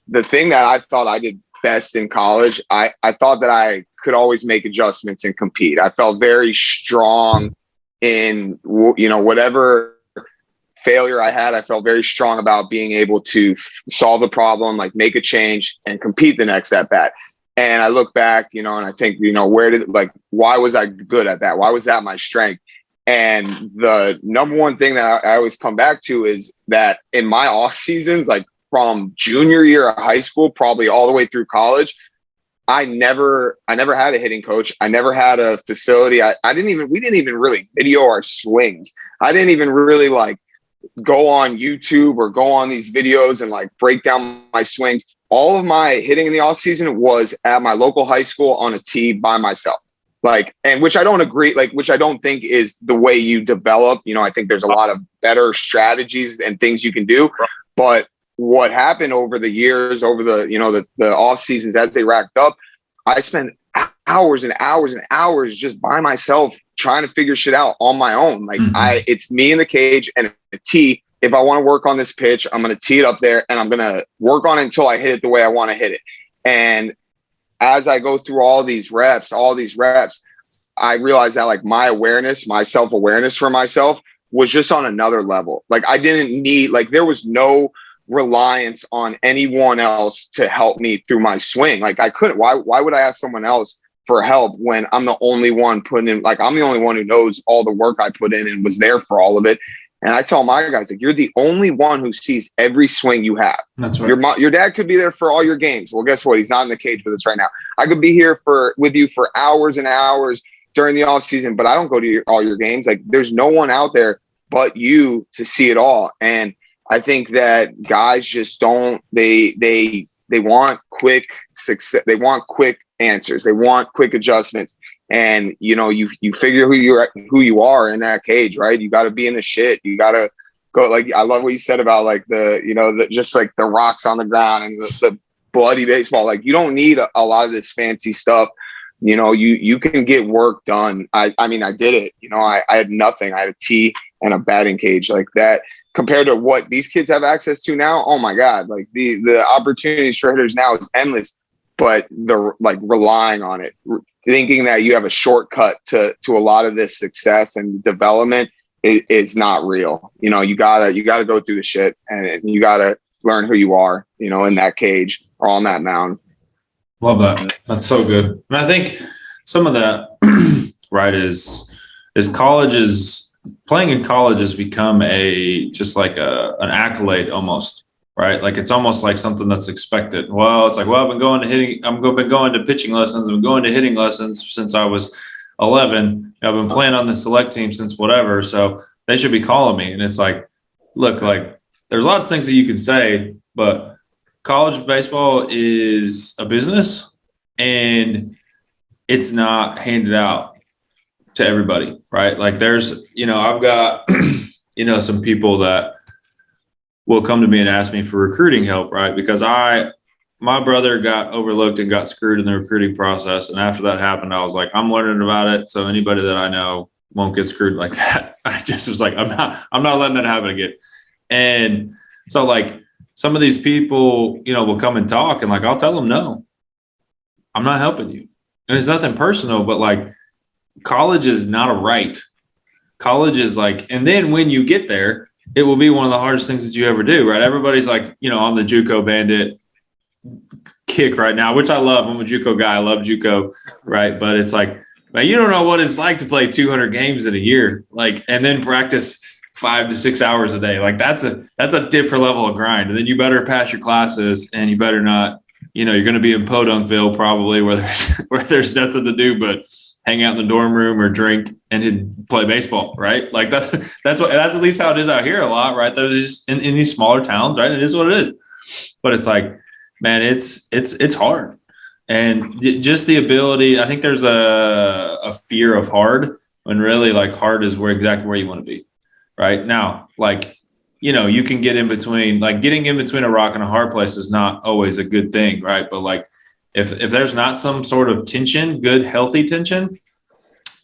The thing that I thought I did best in college, I thought that I could always make adjustments and compete. I felt very strong in, you know, whatever failure I had, I felt very strong about being able to solve the problem, like make a change and compete the next at bat. And I look back, you know, and I think, you know, why was I good at that? Why was that my strength? And the number one thing that I always come back to is that in my off seasons, like from junior year of high school, probably all the way through college, I never had a hitting coach. I never had a facility. We didn't even really video our swings. I didn't even really like go on YouTube or go on these videos and like break down my swings. All of my hitting in the off season was at my local high school on a tee by myself. Like, and which I don't agree, like, which I don't think is the way you develop. You know, I think there's a lot of better strategies and things you can do. But what happened over the years, over the, you know, the off seasons as they racked up, I spent hours and hours and hours just by myself trying to figure shit out on my own. Like it's me in the cage and a tee. If I want to work on this pitch, I'm going to tee it up there and I'm going to work on it until I hit it the way I want to hit it. And as I go through all these reps, I realized that like my awareness, my self-awareness for myself was just on another level. Like I didn't need, like there was no reliance on anyone else to help me through my swing. Like I couldn't, why would I ask someone else for help when I'm the only one putting in, like I'm the only one who knows all the work I put in and was there for all of it. And I tell my guys, like, you're the only one who sees every swing you have. That's right. Your dad could be there for all your games. Well, guess what? He's not in the cage with us right now. I could be here with you for hours and hours during the off season, but I don't go to all your games. Like there's no one out there but you to see it all. And I think that guys just don't, they want quick success. They want quick answers. They want quick adjustments. And, you know, you figure who you are in that cage, right? You got to be in the shit. You got to go. Like, I love what you said about like just like the rocks on the ground and the bloody baseball. Like you don't need a lot of this fancy stuff. You know, you can get work done. I mean, I did it, you know, I had nothing. I had a tee and a batting cage like that. Compared to what these kids have access to now, oh my God, like the opportunities for hitters now is endless, but the like relying on it, thinking that you have a shortcut to a lot of this success and development is not real. You know, you gotta go through the shit and you gotta learn who you are, you know, in that cage or on that mound. Love that. That's so good. And I think some of that, right, is playing in college has become just like an accolade almost, right? Like it's almost like something that's expected. Well, it's like, well, I've been going to pitching lessons. I've been going to hitting lessons since I was 11. I've been playing on the select team since whatever. So they should be calling me. And it's like, look, like there's lots of things that you can say, but college baseball is a business and it's not handed out to everybody, right? Like there's, you know, I've got, you know, some people that will come to me and ask me for recruiting help, right? Because my brother got overlooked and got screwed in the recruiting process. And after that happened, I was like, I'm learning about it. So anybody that I know won't get screwed like that. I just was like, I'm not letting that happen again. And so like some of these people, you know, will come and talk and like, I'll tell them, no, I'm not helping you. And it's nothing personal, but like, college is not a right. College is like, and then when you get there, it will be one of the hardest things that you ever do, right? Everybody's like, you know, I'm the JUCO bandit. kick right now, which I love. I'm a JUCO guy. I love JUCO, right? But it's like, man, you don't know what it's like to play 200 games in a year, like, and then practice 5 to 6 hours a day. Like that's a different level of grind. And then you better pass your classes, and you better not, you're going to be in Podunkville probably where there's nothing to do but hang out in the dorm room or drink and play baseball, right? Like that's at least how it is out here a lot, right? There's just in these smaller towns, right? It is what it is. But it's like, man, it's hard. And just the ability, I think there's a fear of hard, when really like hard is exactly where you want to be. Right now, like, you can get in between, like getting in between a rock and a hard place is not always a good thing. Right. But like, if there's not some sort of tension, good, healthy tension,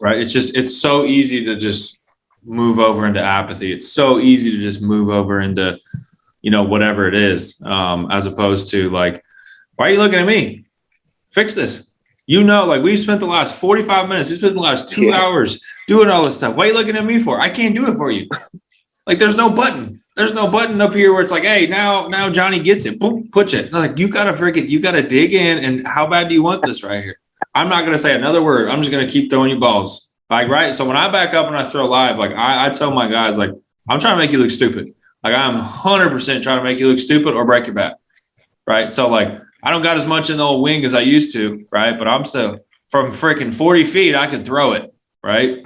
right. It's so easy to just move over into apathy. It's so easy to just move over into, whatever it is, as opposed to like, why are you looking at me? Fix this. Like we spent the last 45 minutes, we spent the last 2 hours doing all this stuff. Why are you looking at me for? I can't do it for you. Like there's no button. There's no button up here where it's like, hey, now Johnny gets it. Boom, push it. Like you gotta dig in. And how bad do you want this right here? I'm not gonna say another word. I'm just gonna keep throwing you balls. Like, right. So when I back up and I throw live, like I tell my guys, like, I'm trying to make you look stupid. Like I'm 100% trying to make you look stupid or break your back. Right. So like I don't got as much in the old wing as I used to, right? But I'm still from freaking 40 feet, I can throw it, right?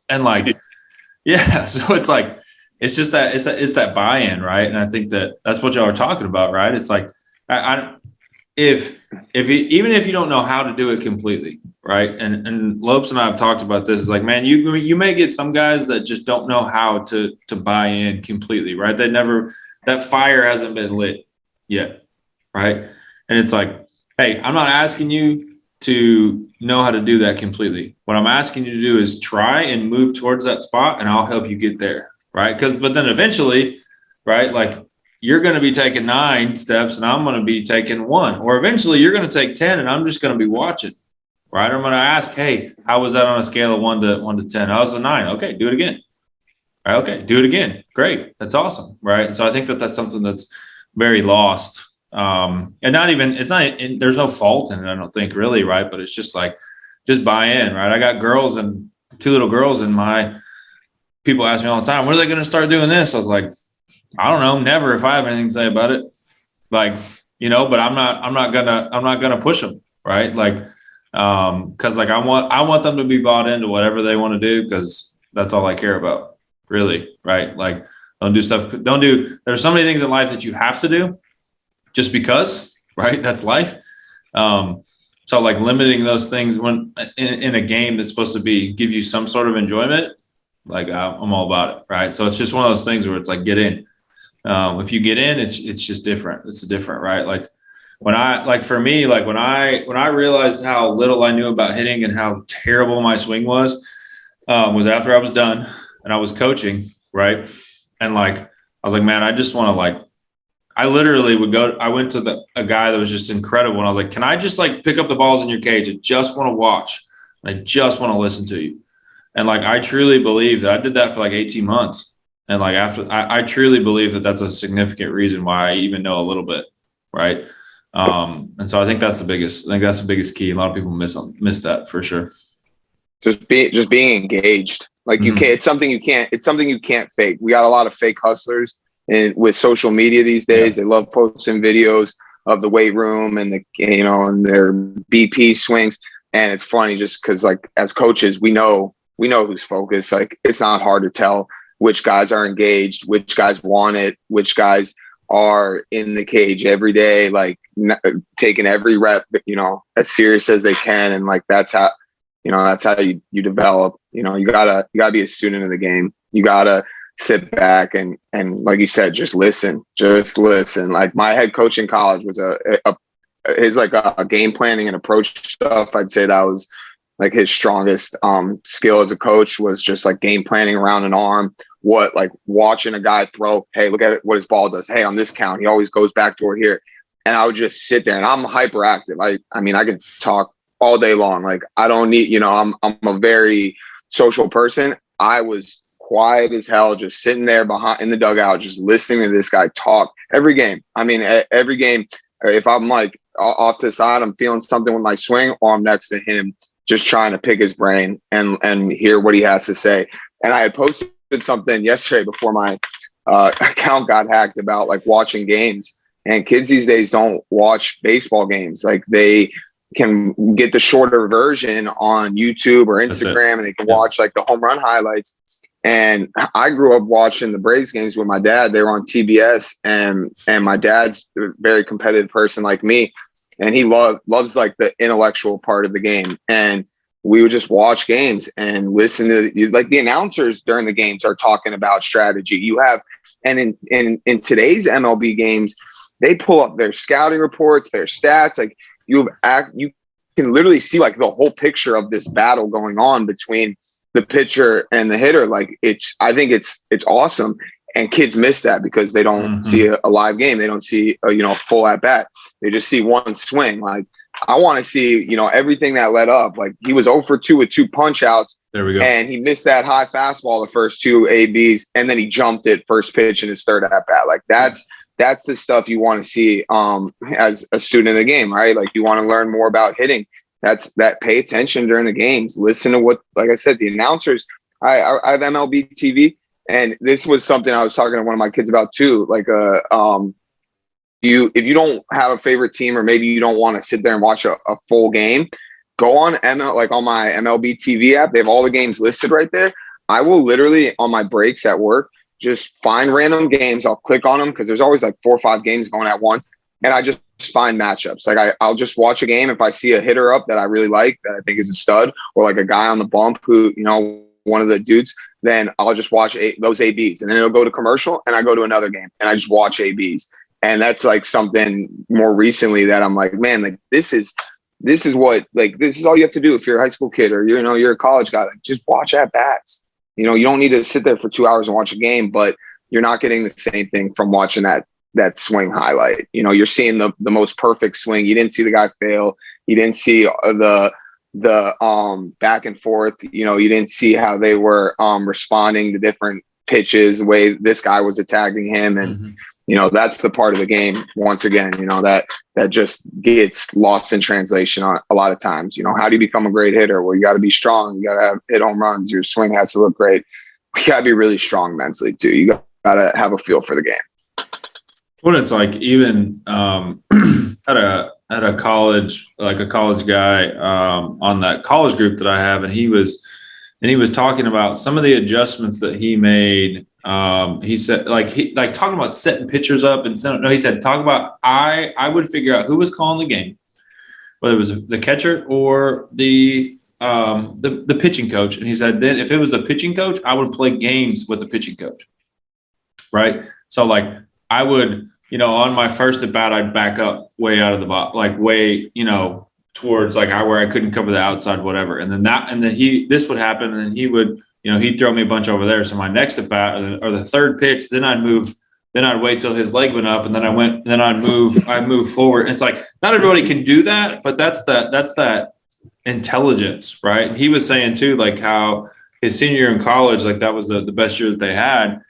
And like, yeah. So it's like, it's just that it's that buy-in, right? And I think that's what y'all are talking about, right? It's like, even if you don't know how to do it completely, right? And Lopes and I have talked about this. It's like, man, you may get some guys that just don't know how to buy in completely, right? That fire hasn't been lit yet, right? And it's like, hey, I'm not asking you to know how to do that completely. What I'm asking you to do is try and move towards that spot, and I'll help you get there, right? But then eventually, right, like you're going to be taking 9 steps, and I'm going to be taking 1. Or eventually you're going to take 10, and I'm just going to be watching, right? I'm going to ask, hey, how was that on a scale of 1 to 10? I was a 9. Okay, do it again. Right, okay, do it again. Great. That's awesome, right? And so I think that's something that's very lost. And there's no fault in it, I don't think, really, right? But it's just like, just buy in, right? I got 2 little girls, and my people ask me all the time, when are they going to start doing this? I was like, I don't know, never, if I have anything to say about it. Like, but I'm not gonna push them, right? Like, cause like I want them to be bought into whatever they want to do, because that's all I care about, really, right? Like, there's so many things in life that you have to do just because, right? That's life. So like limiting those things when in a game that's supposed to give you some sort of enjoyment, like I'm all about it, right? So it's just one of those things where it's like, get in. If you get in, it's just different. It's different, right? Like when I realized how little I knew about hitting and how terrible my swing was after I was done and I was coaching, right? And like I was like, man, I just want to like. I literally I went to a guy that was just incredible. And I was like, can I just like pick up the balls in your cage? I just want to watch. I just want to listen to you. And like, I truly believe that I did that for like 18 months. And like, I truly believe that that's a significant reason why I even know a little bit. Right. And so I think that's the biggest key. A lot of people miss that for sure. Just being engaged. Like you can't, it's something you can't fake. We got a lot of fake hustlers. And with social media these days, They love posting videos of the weight room and and their BP swings. And it's funny just because like as coaches, we know who's focused. Like it's not hard to tell which guys are engaged, which guys want it, which guys are in the cage every day, like taking every rep, as serious as they can. And like that's how you develop. You gotta be a student of the game. You gotta sit back and like you said, just listen. Like my head coach in college was his game planning and approach stuff. I'd say that was like his strongest skill as a coach, was just like game planning around an arm. Like watching a guy throw, hey, look at it, what his ball does. Hey, on this count, he always goes back toward here. And I would just sit there, and I'm hyperactive. I mean, I could talk all day long. Like I don't need, I'm a very social person. I was quiet as hell, just sitting there in the dugout, just listening to this guy talk every game. I mean, every game, if I'm like off to the side, I'm feeling something with my swing, or I'm next to him just trying to pick his brain and hear what he has to say. And I had posted something yesterday before my account got hacked about like watching games. And kids these days don't watch baseball games. Like they can get the shorter version on YouTube or Instagram, and they can watch like the home run highlights. And I grew up watching the Braves games with my dad. They were on TBS, and my dad's a very competitive person like me, and he loves like the intellectual part of the game. And we would just watch games and listen to like the announcers during the games are talking about strategy. You have, and in today's MLB games, they pull up their scouting reports, their stats. Like you can literally see like the whole picture of this battle going on between the pitcher and the hitter. Like I think it's awesome. And kids miss that because they don't see a live game. They don't see a full at bat. They just see one swing. Like I want to see, everything that led up. Like he was 0 for 2 with 2 punch outs. There we go. And he missed that high fastball the first 2 ABs, and then he jumped it first pitch in his third at bat. Like that's the stuff you want to see as a student of the game, right? Like you want to learn more about hitting. Pay attention during the games. Listen to what, like I said, the announcers. I have MLB TV, and this was something I was talking to one of my kids about too. Like if you don't have a favorite team, or maybe you don't want to sit there and watch a full game, go on on my MLB TV app. They have all the games listed right there. I will literally on my breaks at work just find random games. I'll click on them because there's always like 4 or 5 games going at once, and I just find matchups. Like I'll just watch a game. If I see a hitter up that I really like, that I think is a stud, or like a guy on the bump who, one of the dudes, then I'll just watch those ABs, and then it'll go to commercial, and I go to another game, and I just watch ABs. And that's like something more recently that I'm like, man, like this is what, like, this is all you have to do if you're a high school kid, or you're a college guy. Like, just watch at bats. You don't need to sit there for 2 hours and watch a game, but you're not getting the same thing from watching that swing highlight. You're seeing the most perfect swing. You didn't see the guy fail. You didn't see the back and forth. You didn't see how they were responding to different pitches, the way this guy was attacking him. And that's the part of the game, once again, that just gets lost in translation a lot of times. How do you become a great hitter? Well, you got to be strong. You got to hit home runs. Your swing has to look great. You got to be really strong mentally too. You got to have a feel for the game. Well, it's like even at a college, like a college guy on that college group that I have, and he was talking about some of the adjustments that he made. He said talking about setting pitchers up, and he said talk about I would figure out who was calling the game, whether it was the catcher or the pitching coach. And he said then if it was the pitching coach, I would play games with the pitching coach. Right. So like I would, on my first at bat, I'd back up way out of the box, like way, towards like where I couldn't cover the outside, whatever. And then this would happen, and then he would, he'd throw me a bunch over there. So my next at bat or the third pitch, then I'd wait till his leg went up, and then I'd move forward. It's like not everybody can do that, but that's that intelligence, right? And he was saying too, like how his senior year in college, like that was the best year that they had.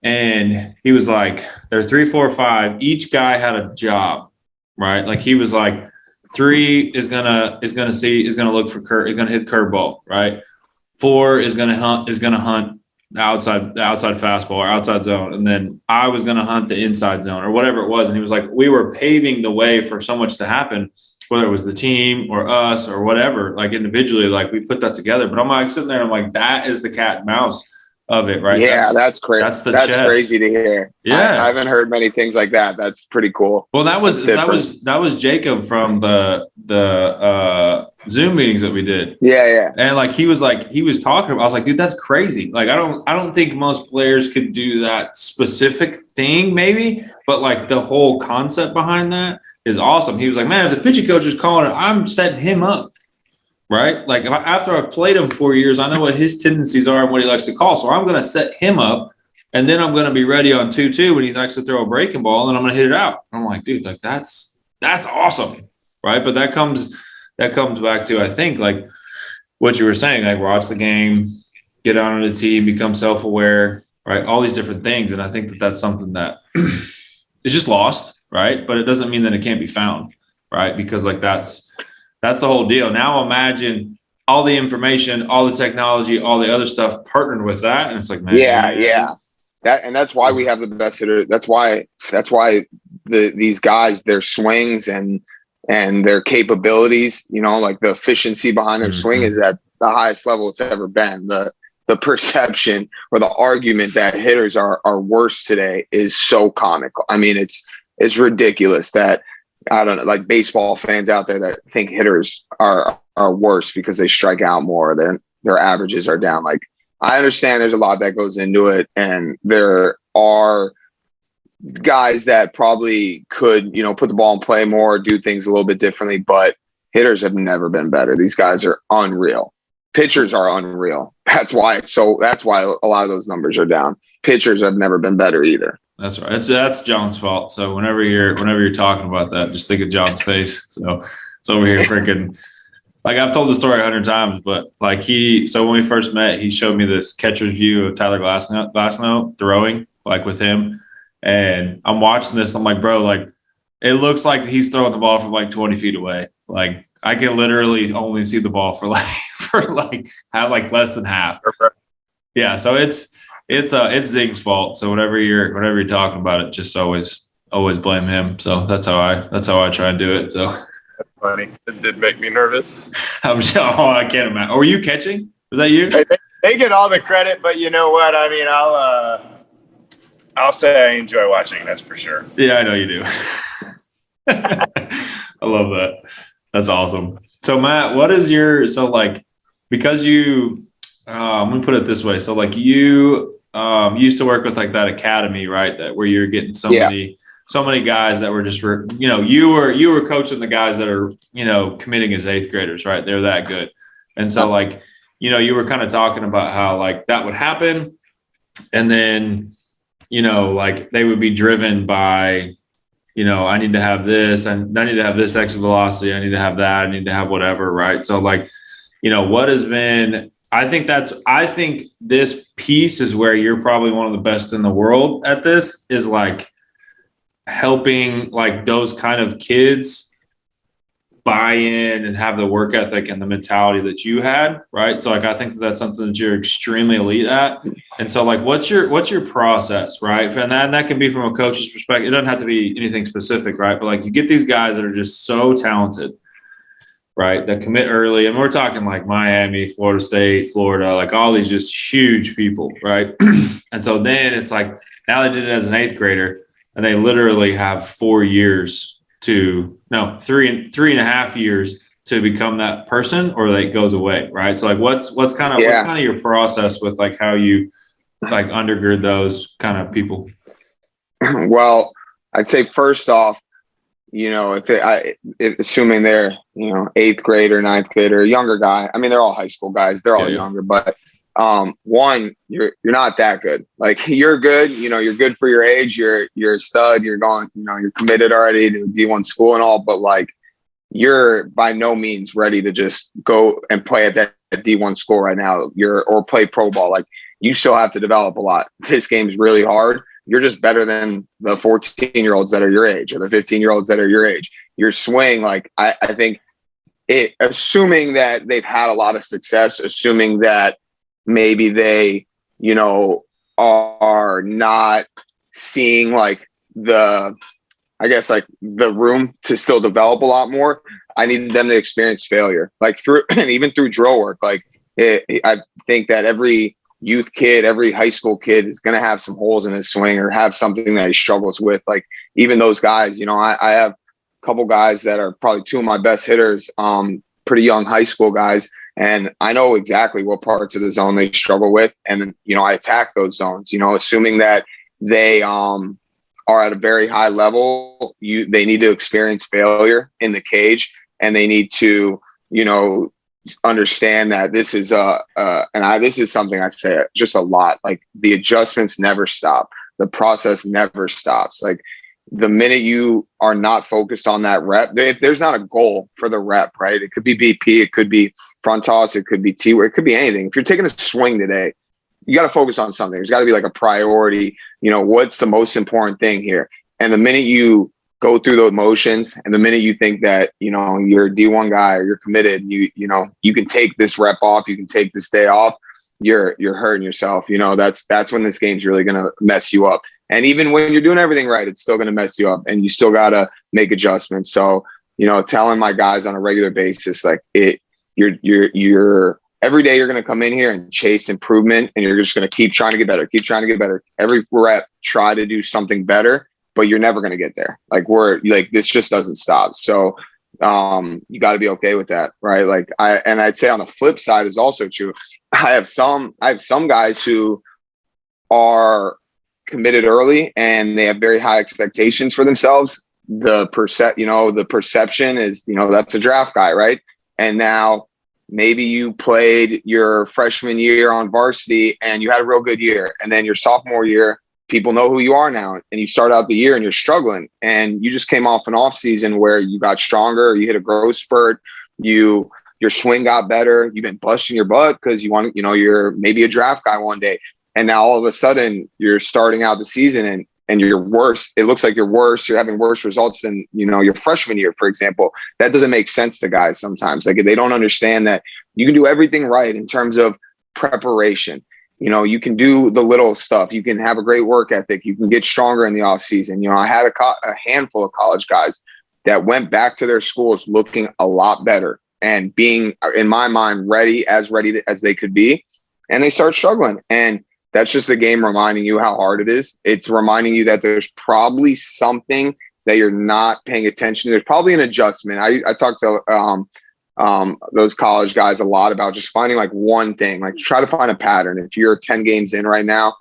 And he was like, they're 3, 4, 5. Each guy had a job, right? Like he was like, 3 is gonna look for is gonna hit curveball, right? 4 is gonna hunt the outside fastball or outside zone, and then I was gonna hunt the inside zone or whatever it was. And he was like, we were paving the way for so much to happen, whether it was the team or us or whatever. Like individually, like we put that together. But I'm like sitting there, I'm like, that is the cat and mouse of it, right? Yeah, that's crazy. That's crazy to hear. Yeah, I haven't heard many things like that. That's pretty cool. Well, that was Jacob from the Zoom meetings that we did. Yeah. And like he was talking about, I was like, dude, that's crazy. Like I don't think most players could do that specific thing, maybe, but like the whole concept behind that is awesome. He was like, man, if the pitching coach is calling it, I'm setting him up. Right? Like after I've played him 4 years, I know what his tendencies are and what he likes to call. So I'm going to set him up, and then I'm going to be ready on 2-2 when he likes to throw a breaking ball, and I'm going to hit it out. I'm like, dude, like that's awesome. Right. But that comes back to, I think, like what you were saying, like watch the game, get on the team, become self-aware, right? All these different things. And I think that that's something that is just lost. Right. But it doesn't mean that it can't be found. right? Because like that's the whole deal. Now imagine all the information, all the technology, all the other stuff partnered with that, and it's like, man, Yeah. That's why we have the best hitter. That's why these guys, their swings and their capabilities, like the efficiency behind their swing is at the highest level it's ever been. The perception or the argument that hitters are worse today is so comical. I mean, it's ridiculous that, I don't know, like baseball fans out there that think hitters are worse because they strike out more. Their averages are down. Like, I understand there's a lot that goes into it, and there are guys that probably could, put the ball in play more, do things a little bit differently, but hitters have never been better. These guys are unreal. Pitchers are unreal. That's why a lot of those numbers are down. Pitchers have never been better either. That's right. That's John's fault. So whenever you're talking about that, just think of John's face. So it's over here freaking. Like, I've told the story 100 times, but like so when we first met, he showed me this catcher's view of Tyler Glasnow throwing, like with him. And I'm watching this. I'm like, bro, like it looks like he's throwing the ball from like 20 feet away. Like I can literally only see the ball for less than half. Yeah. So it's Zig's fault. So whenever you're talking about it, just always blame him. So that's how I try and do it. So. That's funny. It did make me nervous. I can't imagine. Were you catching? Was that you? They get all the credit, but you know what? I mean, I'll say I enjoy watching. That's for sure. Yeah, I know you do. I love that. That's awesome. So Matt, what is because you, let me put it this way. So like you used to work with like that academy, right? That where you're getting so many guys that were just, you were coaching the guys that are, committing as 8th graders, right? They're that good. And so like, you were kind of talking about how like that would happen. And then, like they would be driven by, I need to have this and I need to have this exit velocity. I need to have that. I need to have whatever. Right. So like, what has been, I think this piece is where you're probably one of the best in the world at this, is like helping like those kind of kids buy in and have the work ethic and the mentality that you had, right? So like I think that's something that you're extremely elite at. And so like what's your process, right? And that can be from a coach's perspective. It doesn't have to be anything specific, right? But like you get these guys that are just so talented, right? That commit early, and we're talking like Miami, Florida State, Florida, like all these just huge people, right? And so then it's like now they did it as an 8th grader. And they literally have 3.5 years to become that person, or that goes away, right? So like, what's kind of your process with like how you like undergird those kind of people? Well, I'd say first off, assuming they're 8th grade or 9th grade or a younger guy. I mean, they're all high school guys. They're all younger, but one, you're not that good. Like you're good, you're good for your age. You're a stud. You're going, you're committed already to D1 school and all, but like you're by no means ready to just go and play at that D1 school right now. Or play pro ball. Like you still have to develop a lot. This game is really hard. You're just better than the 14-year-olds that are your age or the 15-year-olds that are your age. Your swing, like I think assuming that they've had a lot of success, assuming that maybe they, are not seeing like the room to still develop a lot more. I need them to experience failure, like even through drill work. Like I think that every youth kid, every high school kid is going to have some holes in his swing or have something that he struggles with. Like even those guys, I have a couple guys that are probably 2 of my best hitters, pretty young high school guys. And I know exactly what parts of the zone they struggle with. And, I attack those zones, assuming that they are at a very high level. They need to experience failure in the cage, and they need to, understand that this is this is something I say just a lot. Like the adjustments never stop. The process never stops. Like the minute you are not focused on that rep, if there's not a goal for the rep, right? It could be BP, it could be front toss, it could be T-work, it could be anything. If you're taking a swing today, you got to focus on something. There's got to be like a priority. What's the most important thing here? And the minute you go through the motions. And the minute you think that, you know, you're a D1 guy or you're committed, you know, you can take this rep off, you can take this day off, you're hurting yourself. You know, that's when this game's really going to mess you up. And even when you're doing everything right, it's still going to mess you up, and you still got to make adjustments. So, you know, telling my guys on a regular basis, like you're every day you're going to come in here and chase improvement, and you're just going to keep trying to get better, Every rep, try to do something better, but you're never going to get there. Like this just doesn't stop. So you got to be okay with that. Right. Like I'd say on the flip side is also true. I have some guys who are committed early and they have very high expectations for themselves. The perception is, you know, that's a draft guy. Right. And now maybe you played your freshman year on varsity and you had a real good year. And then your sophomore year, people know who you are now. And you start out the year and you're struggling, and you just came off an off season where you got stronger, you hit a growth spurt, your swing got better, you've been busting your butt because you want to, you know, you're maybe a draft guy one day. And now all of a sudden you're starting out the season and you're worse. It looks like you're worse. You're having worse results than, you know, your freshman year, for example. That doesn't make sense to guys sometimes. Like, they don't understand that you can do everything right in terms of preparation. You know, you can do the little stuff. You can have a great work ethic. You can get stronger in the off season. You know, I had a handful of college guys that went back to their schools looking a lot better and being, in my mind, ready as they could be. And they start struggling. And that's just the game reminding you how hard it is. It's reminding you that there's probably something that you're not paying attention to. There's probably an adjustment. I talked to those college guys a lot about just finding like one thing, like try to find a pattern. If you're 10 games in right now,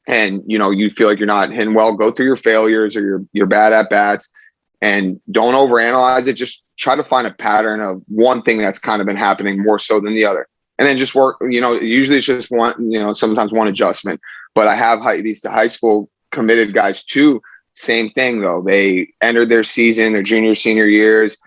and you know, you feel like you're not hitting well, go through your failures or your bad at bats and don't overanalyze it. Just try to find a pattern of one thing that's kind of been happening more so than the other. And then just work, you know, usually it's just one, you know, sometimes one adjustment. But I have these high school committed guys too. Same thing though. They entered their season, their junior, senior years,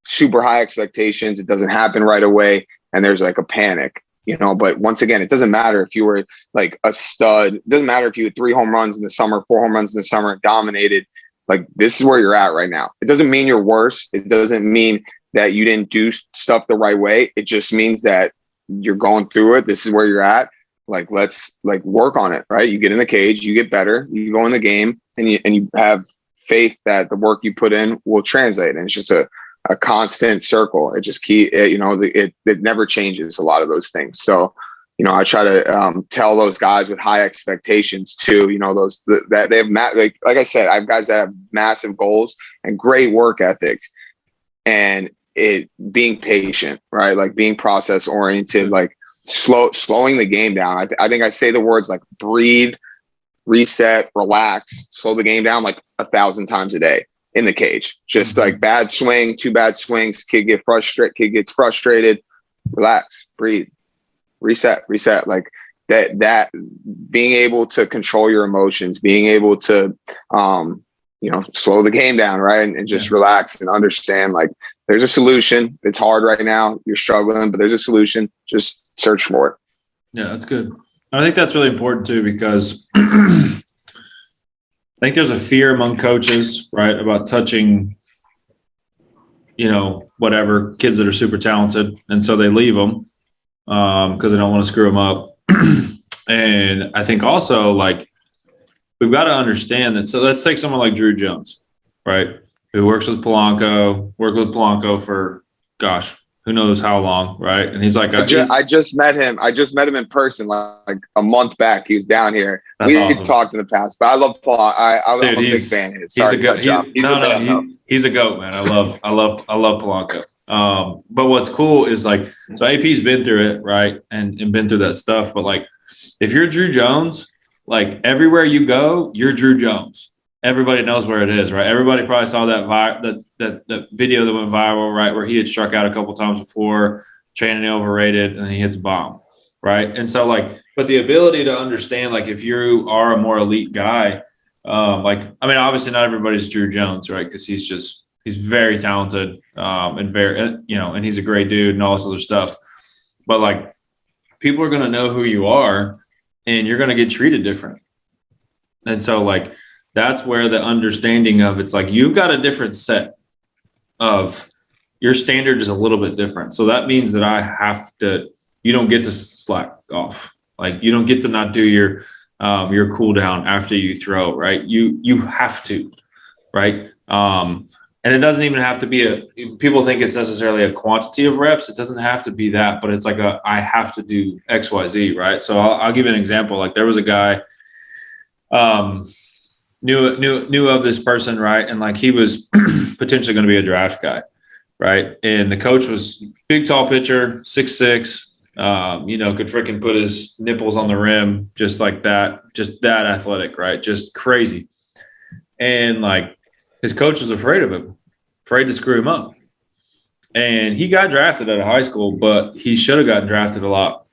super high expectations. It doesn't happen right away. And there's like a panic, you know. But once again, it doesn't matter if you were like a stud. It doesn't matter if you had 3 home runs in the summer, 4 home runs in the summer, and dominated. Like, this is where you're at right now. It doesn't mean you're worse. It doesn't mean that you didn't do stuff the right way. It just means that you're going through it. This is where you're at. Like, let's like work on it, right? You get in the cage, you get better, you go in the game, and you have faith that the work you put in will translate. And it's just a constant circle. It just it never changes, a lot of those things. So, you know, I try to tell those guys with high expectations too, you know, that they have like I said, I have guys that have massive goals and great work ethics, and being patient, right? Like being process oriented, like slowing the game down. I think I say the words like breathe, reset, relax, slow the game down like 1,000 times a day in the cage. Just like bad swing, 2 bad swings, kid gets frustrated, relax, breathe, reset. Like that being able to control your emotions, being able to you know, slow the game down, right? And just relax and understand like there's a solution. It's hard right now. You're struggling, but there's a solution. Just search for it. Yeah, that's good. I think that's really important too, because I think there's a fear among coaches, right, about touching, you know, whatever, kids that are super talented. And so they leave them because they don't want to screw them up. And I think also, like, we've got to understand that. So let's take someone like Drew Jones, right, who worked with Polanco for, gosh, who knows how long, right? And he's like, I just met him. I just met him in person like a month back. He was down here. That's We've awesome. talked in the past, but I love Polanco. I'm a big fan of his. Sorry, He's a goat, man. I love Polanco. But what's cool is like, so AP's been through it, right, and been through that stuff. But like, if you're Drew Jones, like everywhere you go, you're Drew Jones. Everybody knows where it is, right? Everybody probably saw that video that went viral, right, where he had struck out a couple times before, training overrated, and then he hits a bomb, right? And so like, but the ability to understand, like, if you are a more elite guy, like, I mean, obviously not everybody's Drew Jones, right? Because he's very talented, and very, you know, and he's a great dude and all this other stuff. But like, people are going to know who you are, and you're going to get treated different. And so like, that's where the understanding of it's like you've got a different set of your standard is a little bit different. So that means that you don't get to slack off. Like you don't get to not do your cool down after you throw, right? You have to, right? And it doesn't even have to be people think it's necessarily a quantity of reps. It doesn't have to be that, but it's like I have to do X, Y, Z, right? So I'll give you an example. Like there was a guy, knew of this person, right? And like he was potentially going to be a draft guy, right? And the coach was big, tall pitcher, 6'6", could freaking put his nipples on the rim just like that, just that athletic, right? Just crazy. And like his coach was afraid of him, afraid to screw him up. And he got drafted out of high school, but he should have gotten drafted a lot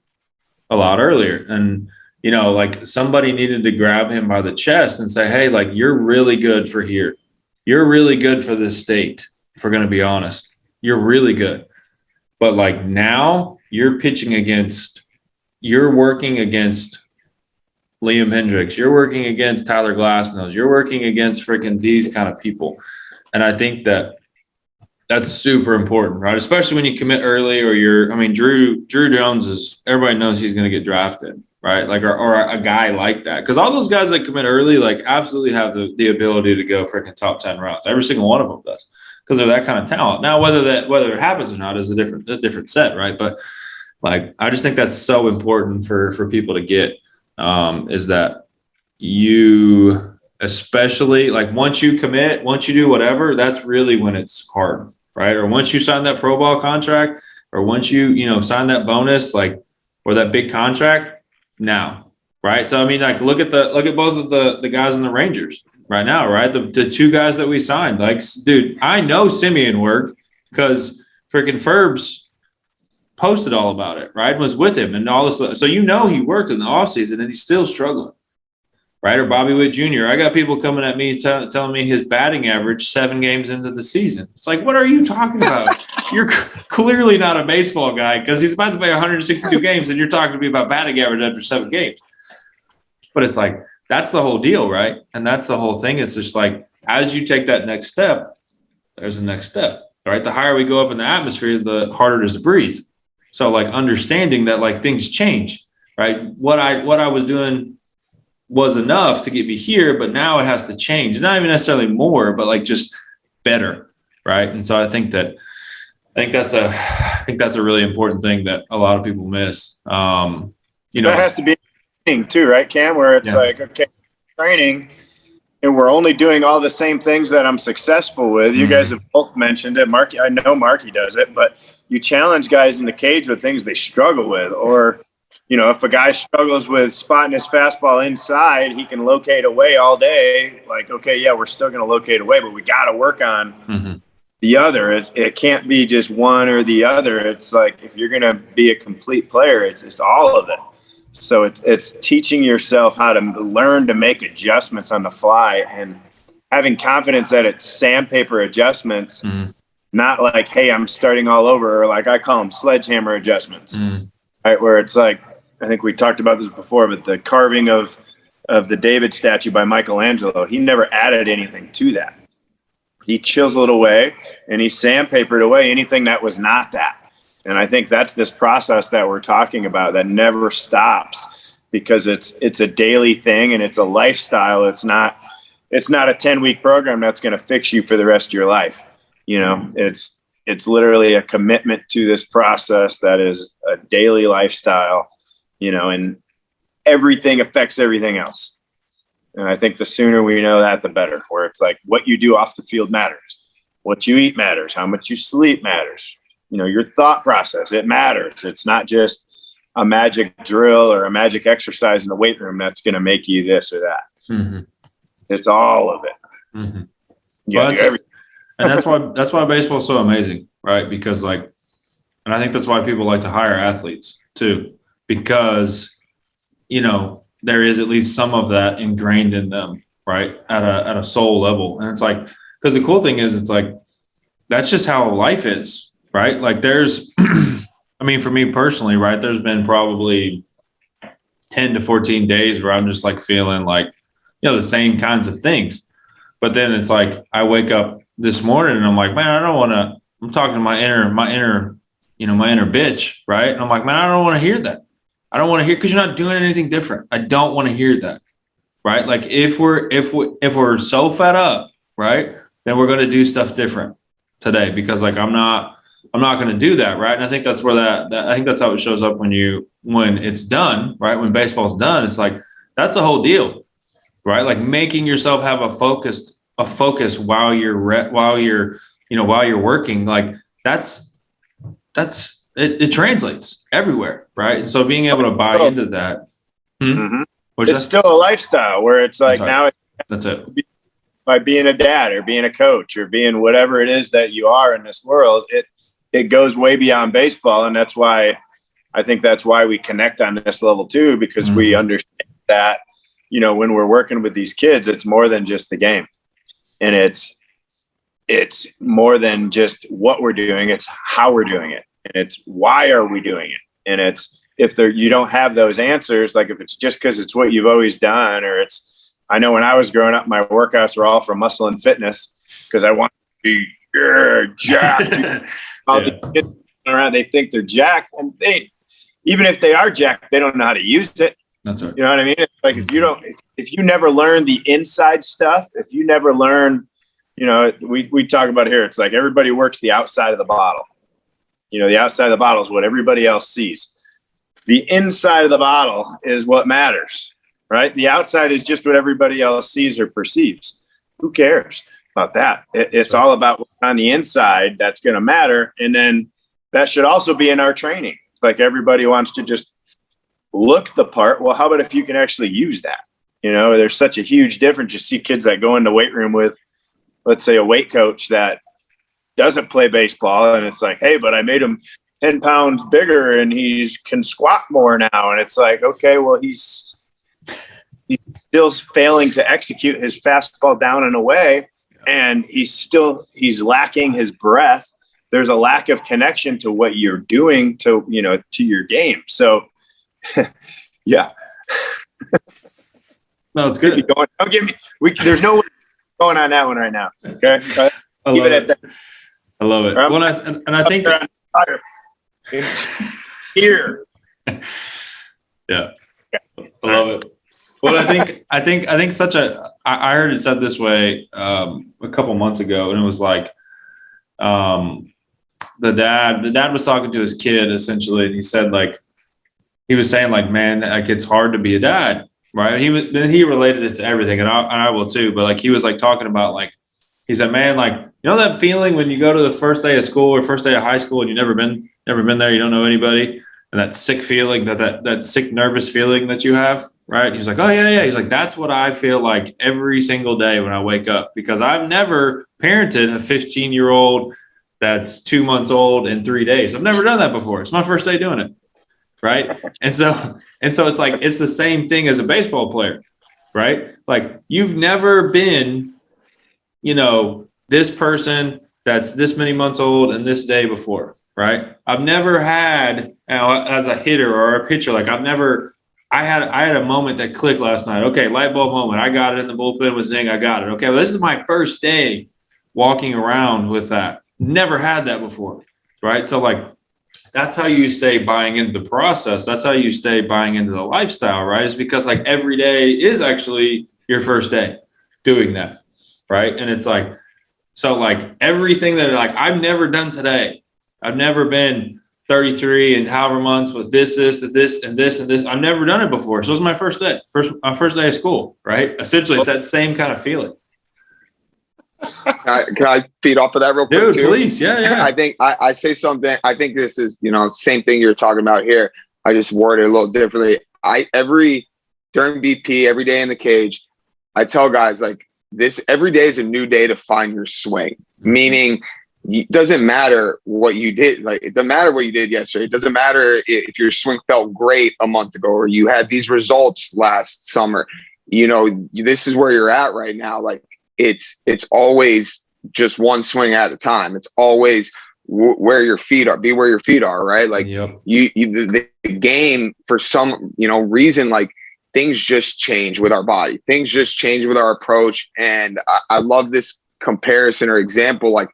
earlier. And, like somebody needed to grab him by the chest and say, hey, like you're really good for here. You're really good for this state, if we're going to be honest. You're really good. But like now you're working against Liam Hendricks. You're working against Tyler Glassnose. You're working against freaking these kind of people. And I think that's super important, right? Especially when you commit early Drew Jones everybody knows he's going to get drafted, right? Like, or a guy like that. Because all those guys that commit early, like absolutely have the ability to go freaking top 10 rounds. Every single one of them does because they're that kind of talent. Now, whether it happens or not is a different set, right? But like, I just think that's so important for people to get is that you, especially like once you commit, once you do whatever, that's really when it's hard, right? Or once you sign that pro ball contract, or once you sign that bonus, like, or that big contract now, right? So I mean, like look at both of the guys in the Rangers right now, right? The two guys that we signed, like, dude, I know Simeon worked because freaking Ferbs posted all about it, right? Was with him and all this. So he worked in the offseason and he's still struggling, right? Or Bobby Witt Jr. I got people coming at me telling me his batting average 7 games into the season. It's like, what are you talking about? You're clearly not a baseball guy because he's about to play 162 games and you're talking to me about batting average after 7 games. But it's like, that's the whole deal, right? And that's the whole thing. It's just like, as you take that next step, there's a next step, right? The higher we go up in the atmosphere, the harder it is to breathe. So like understanding that like things change, right? What I was doing was enough to get me here, but now it has to change. Not even necessarily more, but like just better, right? And so I think that's a really important thing that a lot of people miss. That has to be training too, right, Cam? Where it's like, okay, training, and we're only doing all the same things that I'm successful with. You guys have both mentioned it. Marky, I know Marky does it, but you challenge guys in the cage with things they struggle with, or if a guy struggles with spotting his fastball inside, he can locate away all day. Like, okay, yeah, we're still going to locate away, but we got to work on the other. It can't be just one or the other. It's like, if you're going to be a complete player, it's all of it. So it's teaching yourself how to learn to make adjustments on the fly and having confidence that it's sandpaper adjustments, not like, hey, I'm starting all over, or like I call them sledgehammer adjustments, right? Where it's like, I think we talked about this before, but the carving of the David statue by Michelangelo, he never added anything to that. He chiseled away and he sandpapered away anything that was not that. And I think that's this process that we're talking about that never stops, because it's a daily thing and it's a lifestyle. It's not a 10-week program that's going to fix you for the rest of your life. It's literally a commitment to this process that is a daily lifestyle, and everything affects everything else. And I think the sooner we know that, the better, where it's like what you do off the field matters. What you eat matters. How much you sleep matters. Your thought process, it matters. It's not just a magic drill or a magic exercise in the weight room that's going to make you this or that. It's all of it. And that's why baseball is so amazing, right? Because and I think that's why people like to hire athletes too, because, there is at least some of that ingrained in them, right? At a soul level. And it's like, because the cool thing is, it's like, that's just how life is, right? Like there's, for me personally, right, there's been probably 10 to 14 days where I'm just like feeling like, the same kinds of things. But then it's like, I wake up this morning and I'm like, man, I don't want to, I'm talking to my inner, my inner bitch. Right. And I'm like, man, I don't want to hear that. I don't want to hear, because you're not doing anything different. I don't want to hear that. Right. Like if we're so fed up, right, then we're going to do stuff different today, because like, I'm not going to do that. Right. And I think that's where I think that's how it shows up when it's done, right. When baseball's done, it's like, that's a whole deal, right? Like making yourself have a focus while you're working, like it translates everywhere. Right. And so being able to buy into that. It's still a lifestyle where it's like, now that's it. By being a dad or being a coach or being whatever it is that you are in this world, it goes way beyond baseball. And that's why we connect on this level too, because we understand that, when we're working with these kids, it's more than just the game, and it's more than just what we're doing. It's how we're doing it, and it's why are we doing it. And it's, if you don't have those answers, like if it's just because it's what you've always done, or I know when I was growing up, my workouts were all for muscle and fitness because I want to be jacked. All the kids around, they think they're jacked, and even if they are jacked, they don't know how to use it. That's right. You know what I mean? It's like if you never learn the inside stuff, if you never learn, we talk about here, it's like everybody works the outside of the bottle. The outside of the bottle is what everybody else sees. The inside of the bottle is what matters, right? The outside is just what everybody else sees or perceives. Who cares about that? It's all about what's on the inside that's going to matter. And then that should also be in our training. It's like everybody wants to just look the part. Well, how about if you can actually use that? There's such a huge difference. You see kids that go in the weight room with, let's say, a weight coach that doesn't play baseball, and it's like, hey, but I made him 10 pounds bigger and he can squat more now. And it's like, okay, well, he's still failing to execute his fastball down and away, and he's lacking his breath. There's a lack of connection to what you're doing to your game. So yeah. No, it's good. Don't give me. There's no going on that one right now. Okay. I love it. Well, and I think here. Yeah. I love it. Well, I think such a. I heard it said this way a couple months ago, and it was like, the dad was talking to his kid essentially, and he said like. He was saying like, man, like it's hard to be a dad, right? He related it to everything, and I will too. But like he was like talking about like, he said, man, like that feeling when you go to the first day of school or first day of high school and you've never been there, you don't know anybody, and that sick feeling, that sick nervous feeling that you have, right? He's like, oh yeah. He's like, that's what I feel like every single day when I wake up, because I've never parented a 15-year-old that's 2 months old in 3 days. I've never done that before. It's my first day doing it. Right. And so it's like, it's the same thing as a baseball player, right? Like you've never been, this person that's this many months old and this day before, right? I've never had, as a hitter or a pitcher, like I had a moment that clicked last night. Okay. Light bulb moment. I got it in the bullpen with Zing. I got it. Okay. Well, this is my first day walking around with that. Never had that before. Right. So like, that's how you stay buying into the process. That's how you stay buying into the lifestyle, right? Is because like every day is actually your first day doing that, right? And it's like, so like everything that like I've never done today. I've never been 33 and however months with this, and this. I've never done it before. So it was my first day, my first day of school, right? Essentially, it's that same kind of feeling. Can I feed off of that real quick, dude? Too? Please, yeah. I think I say something. I think this is same thing you're talking about here. I just worded it a little differently. During BP, every day in the cage, I tell guys like this: every day is a new day to find your swing. Meaning, it doesn't matter what you did. Like it doesn't matter what you did yesterday. It doesn't matter if your swing felt great a month ago or you had these results last summer. This is where you're at right now. Like. It's always just one swing at a time. It's always where your feet are. Be where your feet are, right? Like the game for some reason, like things just change with our body. Things just change with our approach. And I love this comparison or example. Like,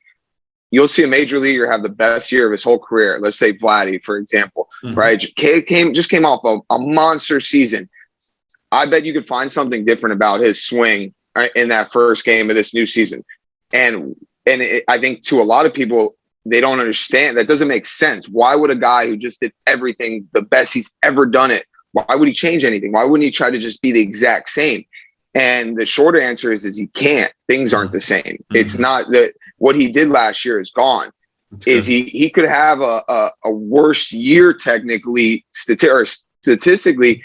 you'll see a major leaguer have the best year of his whole career. Let's say Vladdy, for example, right? Just came off of a monster season. I bet you could find something different about his swing, right, in that first game of this new season. And I think to a lot of people, they don't understand. That doesn't make sense. Why would a guy who just did everything the best he's ever done it, why would he change anything? Why wouldn't he try to just be the exact same? And the shorter answer is he can't. Things aren't the same. It's not that what he did last year is gone. Is he could have a worse year technically statistically,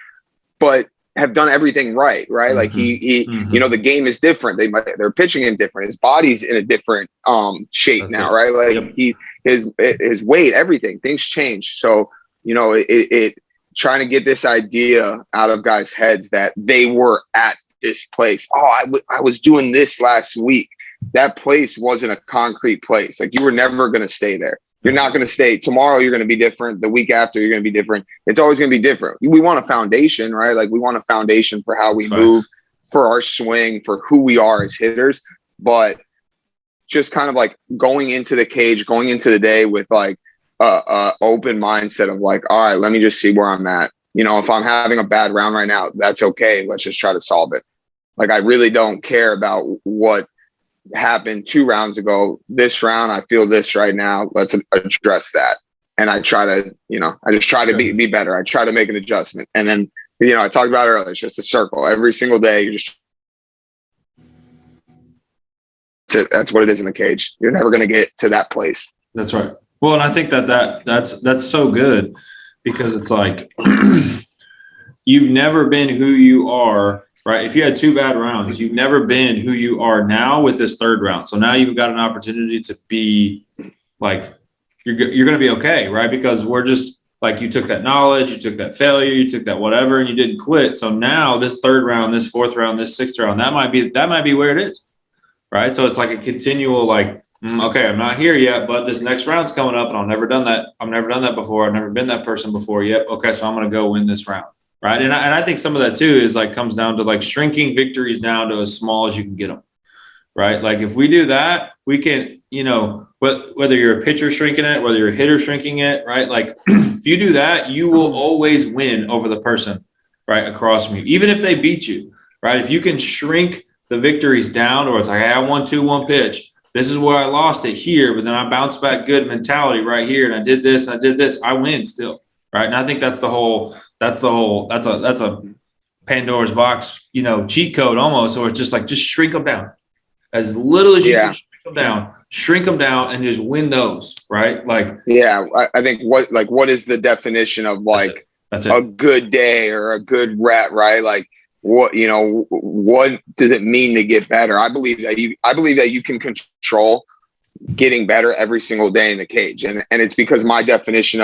but have done everything right. Like you know, the game is different. They're pitching him different. His body's in a different shape now, right? Like his weight, everything, things change. So, you know, it trying to get this idea out of guys' heads that they were at this place. Oh, I was doing this last week. That place wasn't a concrete place. Like, you were never going to stay there. You're not going to stay. Tomorrow you're going to be different. The week after you're going to be different. It's always going to be different. We want a foundation, right? Like, we want a foundation for how we move, for our swing, for who we are as hitters. But just kind of like going into the cage, going into the day with like a open mindset of like, all right, let me just see where I'm at. You know, if I'm having a bad round right now, that's okay. Let's just try to solve it. Like, I really don't care about what happened 2 rounds ago. This round, I feel this right now. Let's address that. And I try to, you know, I just try to be better. I try to make an adjustment. And then, you know, I talked about it earlier. It's just a circle. Every single day, you just, that's what it is in the cage. You're never going to get to that place. That's right. Well, and I think that's so good, because it's like you've never been who you are, right? If you had 2 bad rounds, you've never been who you are now with this 3rd round. So now you've got an opportunity to be like, you're going to be okay, right? Because we're just like, you took that knowledge, you took that failure, you took that whatever, and you didn't quit. So now this 3rd round, this 4th round, this 6th round, that might be where it is, right? So it's like a continual like, okay, I'm not here yet, but this next round's coming up, and I've never done that before. I've never been that person before. Yep. Okay. So I'm going to go win this round. Right. And I think some of that too is like, comes down to like shrinking victories down to as small as you can get them. Right. Like, if we do that, we can, you know, whether you're a pitcher shrinking it, whether you're a hitter shrinking it, right? Like, if you do that, you will always win over the person right across from you, even if they beat you. Right. If you can shrink the victories down, or it's like, hey, I won 2-1 pitch. This is where I lost it here, but then I bounced back good mentality right here. And I did this, and I did this. I win still. Right. And I think that's a Pandora's box, you know, cheat code almost. Or it's just like, just shrink them down as little as you can, shrink them down and just win those. Right. Like, I think what is the definition of like that's it. A good day or a good rep, right? Like, what does it mean to get better? I believe that you can control getting better every single day in the cage. And it's because my definition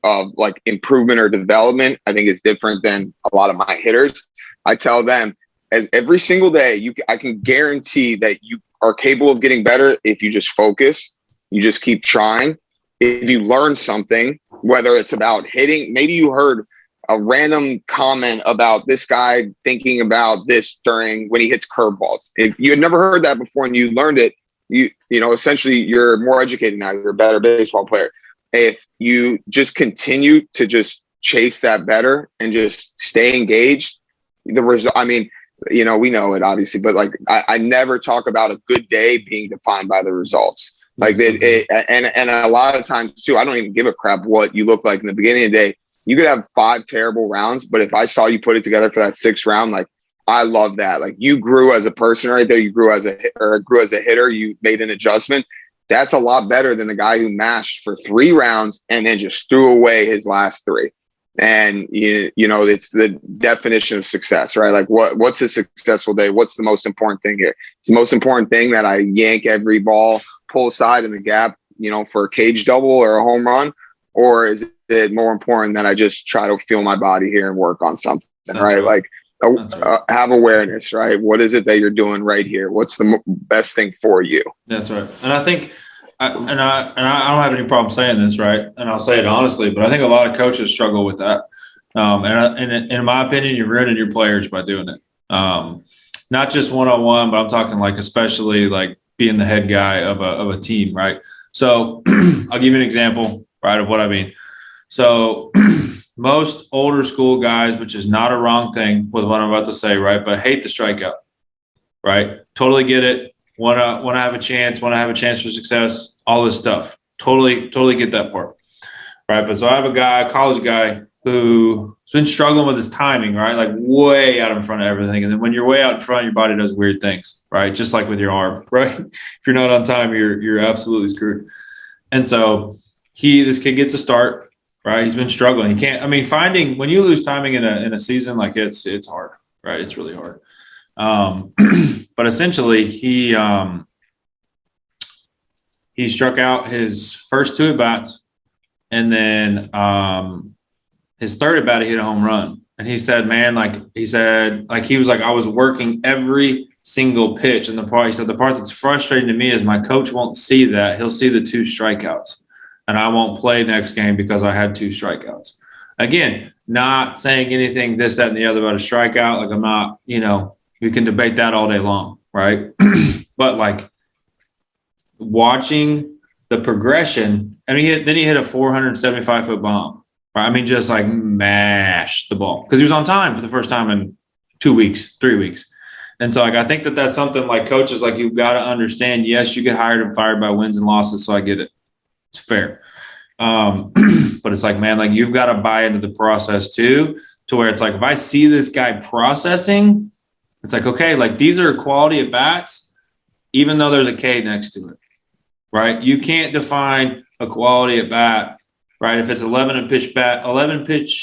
of like improvement or development, I think, is different than a lot of my hitters. I tell them, as every single day, I can guarantee that you are capable of getting better if you just focus, you just keep trying. If you learn something, whether it's about hitting, maybe you heard a random comment about this guy thinking about this when he hits curveballs. If you had never heard that before and you learned it, you know, essentially you're more educated now. You're a better baseball player. If you just continue to just chase that better and just stay engaged, the result, I mean, you know, we know it obviously, but like, I never talk about a good day being defined by the results. Like and a lot of times too, I don't even give a crap what you look like in the beginning of the day. You could have 5 terrible rounds, but if I saw you put it together for that 6th round, like, I love that. Like, you grew as a person right there. You grew as a hitter. You made an adjustment. That's a lot better than the guy who mashed for 3 rounds and then just threw away his last 3. And you know, it's the definition of success, right? Like, what's a successful day? What's the most important thing here? It's the most important thing that I yank every ball, pull side in the gap, you know, for a cage double or a home run, or is it more important that I just try to feel my body here and work on something, right? Like, have awareness, right? What is it that you're doing right here? What's the best thing for you? That's right. And I think, I don't have any problem saying this, right? And I'll say it honestly, but I think a lot of coaches struggle with that. And in my opinion, you're ruining your players by doing it. Not just one-on-one, but I'm talking like especially like being the head guy of a team, right? So I'll give you an example, right, of what I mean. So most older school guys, which is not a wrong thing with what I'm about to say, right, but hate the strikeout, right? Totally get it. Want to have a chance, want to have a chance for success, all this stuff. Totally get that part, right? But so I have a college guy, who's been struggling with his timing, right? Like way out in front of everything. And then when you're way out in front, your body does weird things, right? Just like with your arm, right? If you're not on time, you're absolutely screwed. And so this kid gets a start, right? He's been struggling. Finding when you lose timing in a season, like it's hard, right? It's really hard. But essentially he struck out his first 2 at-bats, and then his third at-bat, he hit a home run. And he said, man, he was like, I was working every single pitch. And the part that's frustrating to me is my coach won't see that. He'll see the 2 strikeouts, and I won't play next game because I had 2 strikeouts. Again, not saying anything, this, that, and the other about a strikeout. Like I'm not, we can debate that all day long, right? But like watching the progression, and then he hit a 475-foot bomb. Right? I mean, just like mashed the ball because he was on time for the first time in 2 weeks, 3 weeks. And so, like, I think that's something like coaches, like, you've got to understand. Yes, you get hired and fired by wins and losses, so I get it. It's fair. But it's like, man, like, you've got to buy into the process too, to where it's like, if I see this guy processing, it's like, okay, like, these are quality at bats, even though there's a K next to it, right? You can't define a quality at bat, right? If it's 11 pitch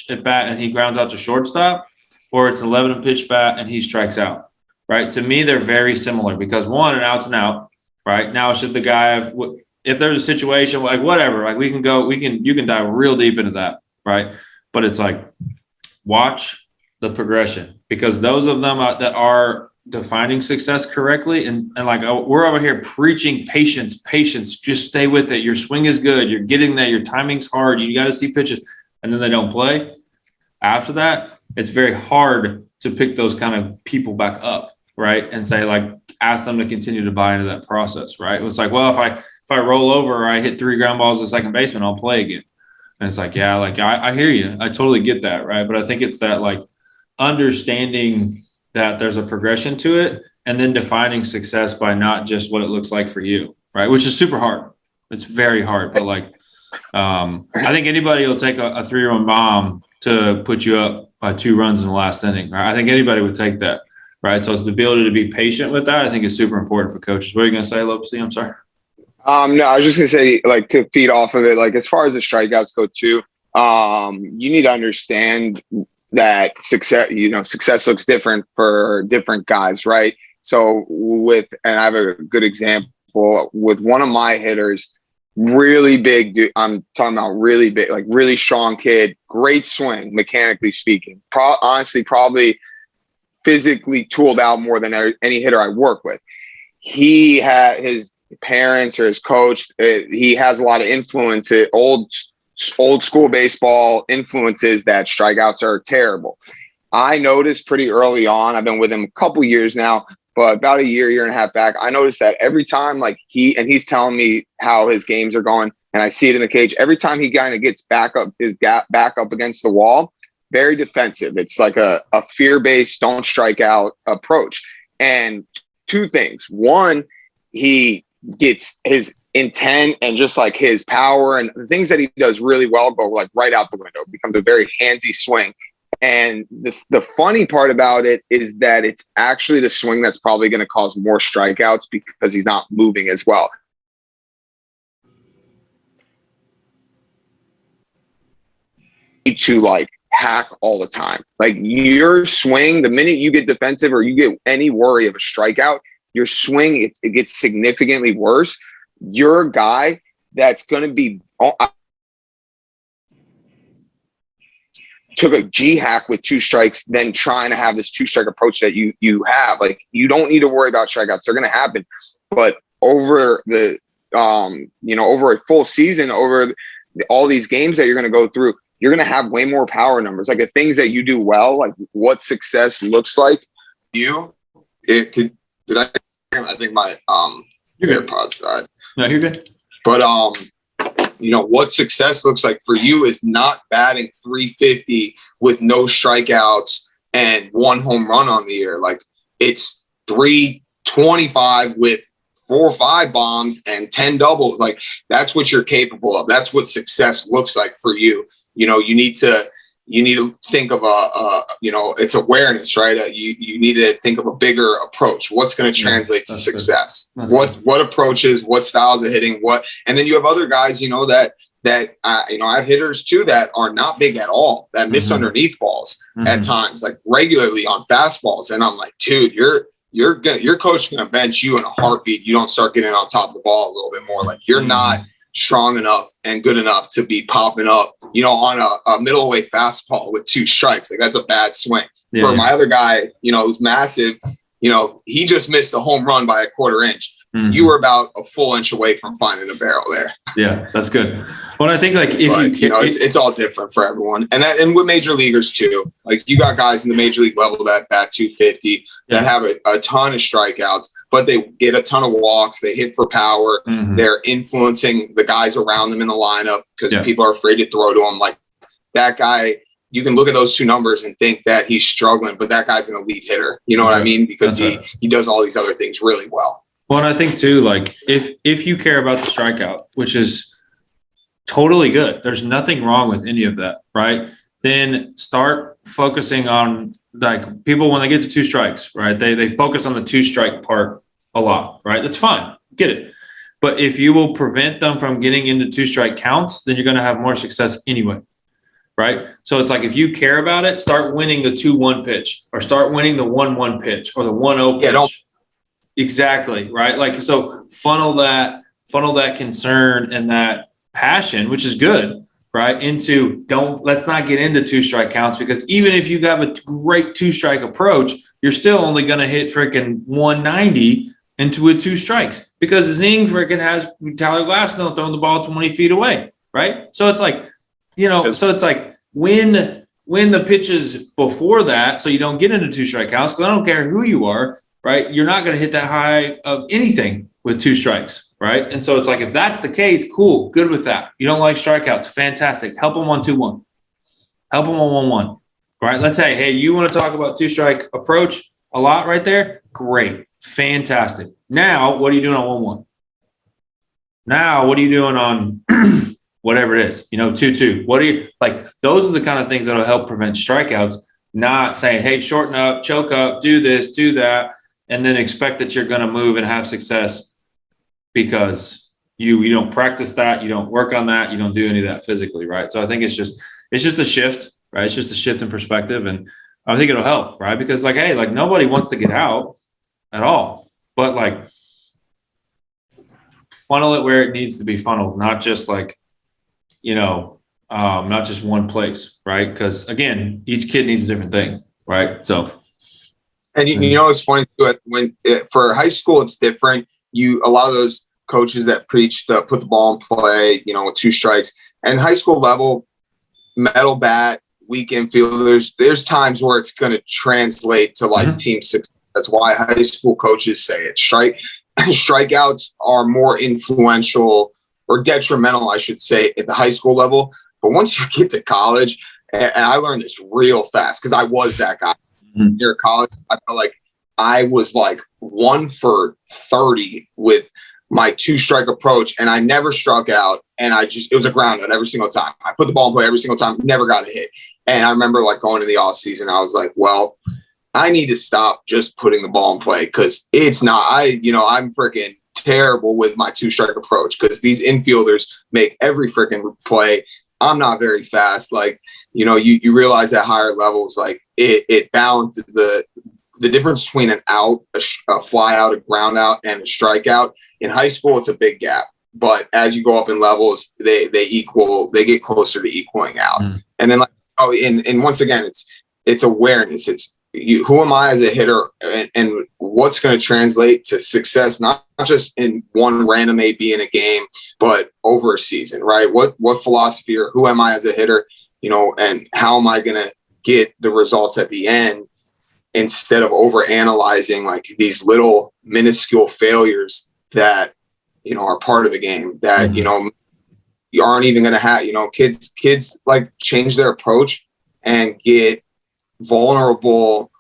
at bat and he grounds out to shortstop, or it's 11 pitch bat and he strikes out, right? To me, they're very similar because one, an out's an out, right? Now, should the guy have, if there's a situation like whatever, like you can dive real deep into that, right? But it's like, watch the progression, because those of them that are defining success correctly, and like, we're over here preaching patience, just stay with it. Your swing is good. You're getting there. Your timing's hard. You got to see pitches, and then they don't play. After that, it's very hard to pick those kind of people back up, right? And say, like, ask them to continue to buy into that process, right? It's like, well, if I roll over or I hit 3 ground balls to second baseman, I'll play again. And it's like, yeah, like I hear you. I totally get that, right? But I think it's that, like, understanding that there's a progression to it, and then defining success by not just what it looks like for you, right? Which is super hard. It's very hard. But like, I think anybody will take a 3-run bomb to put you up by 2 runs in the last inning, right? I think anybody would take that, right? So the ability to be patient with that, I think, is super important for coaches. What are you going to say, Lopes? I'm sorry. No, I was just going to say, like, to feed off of it, like, as far as the strikeouts go too, you need to understand that success looks different for different guys, right? So and I have a good example with one of my hitters, really big dude. I'm talking about really big, like really strong kid, great swing, mechanically speaking. Honestly, probably physically tooled out more than any hitter I work with. He had his parents or his coach. He has a lot of influence, old school baseball influences, that strikeouts are terrible. I noticed pretty early on, I've been with him a couple years now, but about a year and a half back, I noticed that every time, like, he's telling me how his games are going, and I see it in the cage. Every time he kind of gets back up against the wall, very defensive. It's like a fear-based, don't strike out approach. And 2 things. One, he gets his intent and just like his power and the things that he does really well go like right out the window. It becomes a very handsy swing. And the funny part about it is that it's actually the swing that's probably going to cause more strikeouts because he's not moving as well. To like hack all the time. Like, your swing, the minute you get defensive or you get any worry of a strikeout, your swing, it gets significantly worse. You're a guy that's going to be took a G hack with 2 strikes, then trying to have this 2-strike approach that you have. Like, you don't need to worry about strikeouts. They're going to happen. But over the, over a full season, over all these games that you're going to go through, you're going to have way more power numbers. Like the things that you do well, like what success looks like. I think my AirPods died. No, you're good. But what success looks like for you is not batting 350 with no strikeouts and 1 home run on the year. Like it's 325 with 4 or 5 bombs and 10 doubles. Like that's what you're capable of. That's what success looks like for you. You need to think of it's awareness, right? You need to think of a bigger approach. What's going to translate to success? What approaches, what styles of hitting, and then you have other guys, that I have hitters too that are not big at all, that miss underneath balls at times, like regularly on fastballs. And I'm like, dude, your coach is going to bench you in a heartbeat. You don't start getting on top of the ball a little bit more. Like you're not strong enough and good enough to be popping up, on a middle way fastball with 2 strikes. Like that's a bad swing. For my other guy, who's massive, he just missed a home run by a 1/4 inch. You were about a full inch away from finding a barrel there. Yeah, that's good. Well, I think like it's all different for everyone, and with major leaguers too. Like you got guys in the major league level that bat 250 that have a ton of strikeouts, but they get a ton of walks. They hit for power. They're influencing the guys around them in the lineup because people are afraid to throw to them. Like that guy, you can look at those 2 numbers and think that he's struggling, but that guy's an elite hitter. You know what I mean? Because he does all these other things really well. Well, and I think too, like if you care about the strikeout, which is totally good, there's nothing wrong with any of that, right? Then start focusing on like people when they get to 2 strikes, right? They focus on the 2 strike part a lot, right? That's fine, get it. But if you will prevent them from getting into 2 strike counts, then you're going to have more success anyway, right? So it's like if you care about it, start winning the 2-1 pitch, or start winning the 1-1 pitch, or the 1-0 pitch. Exactly. Right. Like, so funnel that concern and that passion, which is good, right, into let's not get into 2 strike counts, because even if you have a great 2 strike approach, you're still only going to hit freaking 190 into a 2 strikes because Zing freaking has Tyler Glasnow throwing the ball 20 feet away. Right. So it's like, so it's like win the pitches before that, so you don't get into 2 strike counts, because I don't care who you are. Right. You're not going to hit that high of anything with 2 strikes. Right. And so it's like, if that's the case, cool, good with that. You don't like strikeouts. Fantastic. Help them on 2-1. Help them on 1-1. Right. Let's say, hey, you want to talk about 2 strike approach a lot right there? Great. Fantastic. Now, what are you doing on 1-1? Now, what are you doing on whatever it is? 2-2. What are you like? Those are the kind of things that will help prevent strikeouts, not saying, hey, shorten up, choke up, do this, do that, and then expect that you're going to move and have success because you don't practice that, you don't work on that, you don't do any of that physically, right? So I think it's just a shift, right? It's just a shift in perspective, and I think it'll help, right? Because like, hey, like nobody wants to get out at all, but like funnel it where it needs to be funneled, not just like, not just one place, right? Because again, each kid needs a different thing, right? So. And it's funny too, for high school, it's different. A lot of those coaches that preach to put the ball in play, with 2 strikes, and high school level, metal bat, weak infielders, there's times where it's going to translate to like team success. That's why high school coaches say it. Strikeouts are more influential or detrimental, I should say, at the high school level. But once you get to college, and I learned this real fast because I was that guy. Near college, I felt like I was like 1 for 30 with my 2 strike approach, and I never struck out. And it was a ground out every single time. I put the ball in play every single time, never got a hit. And I remember like going to the off season, I was like, well, I need to stop just putting the ball in play because it's not, I'm freaking terrible with my 2 strike approach because these infielders make every freaking play. I'm not very fast. Like, you realize at higher levels, like it balances the difference between an out, a fly out, a ground out, and a strikeout. In high school, it's a big gap. But as you go up in levels, they get closer to equaling out. And then and once again, it's awareness. It's who am I as a hitter, and what's going to translate to success, not just in one random AB in a game, but over a season, right? What philosophy or who am I as a hitter? and how am I going to get the results at the end instead of over analyzing like these little minuscule failures that, are part of the game that, you aren't even going to have, kids like change their approach and get vulnerable.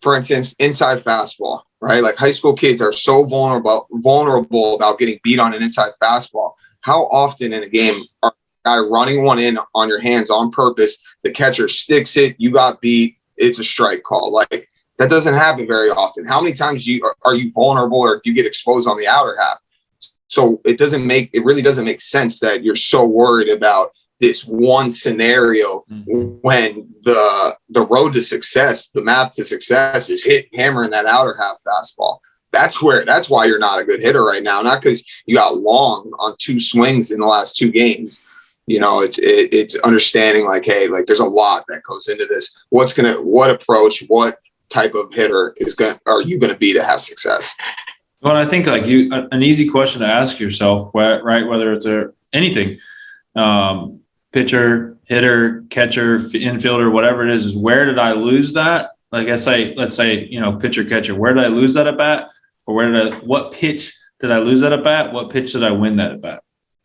For instance, inside fastball, right? Like high school kids are so vulnerable about getting beat on an inside fastball. How often in a game are a guy running one in on your hands on purpose, the catcher sticks it, you got beat, it's a strike call. Like that doesn't happen very often. How many times are you vulnerable or do you get exposed on the outer half? So it really doesn't make sense that you're so worried about this one scenario when the road to success, the map to success is hammering that outer half fastball. That's why you're not a good hitter right now. Not because you got long on 2 swings in the last 2 games. It's understanding like, hey, like there's a lot that goes into this. What approach, what type of hitter are you going to be to have success? Well, I think like an easy question to ask yourself, right? Whether it's anything, pitcher, hitter, catcher, infielder, whatever it is where did I lose that? Like let's say, pitcher, catcher, where did I lose that at bat? Or what pitch did I lose that at bat? What pitch did I win that at bat?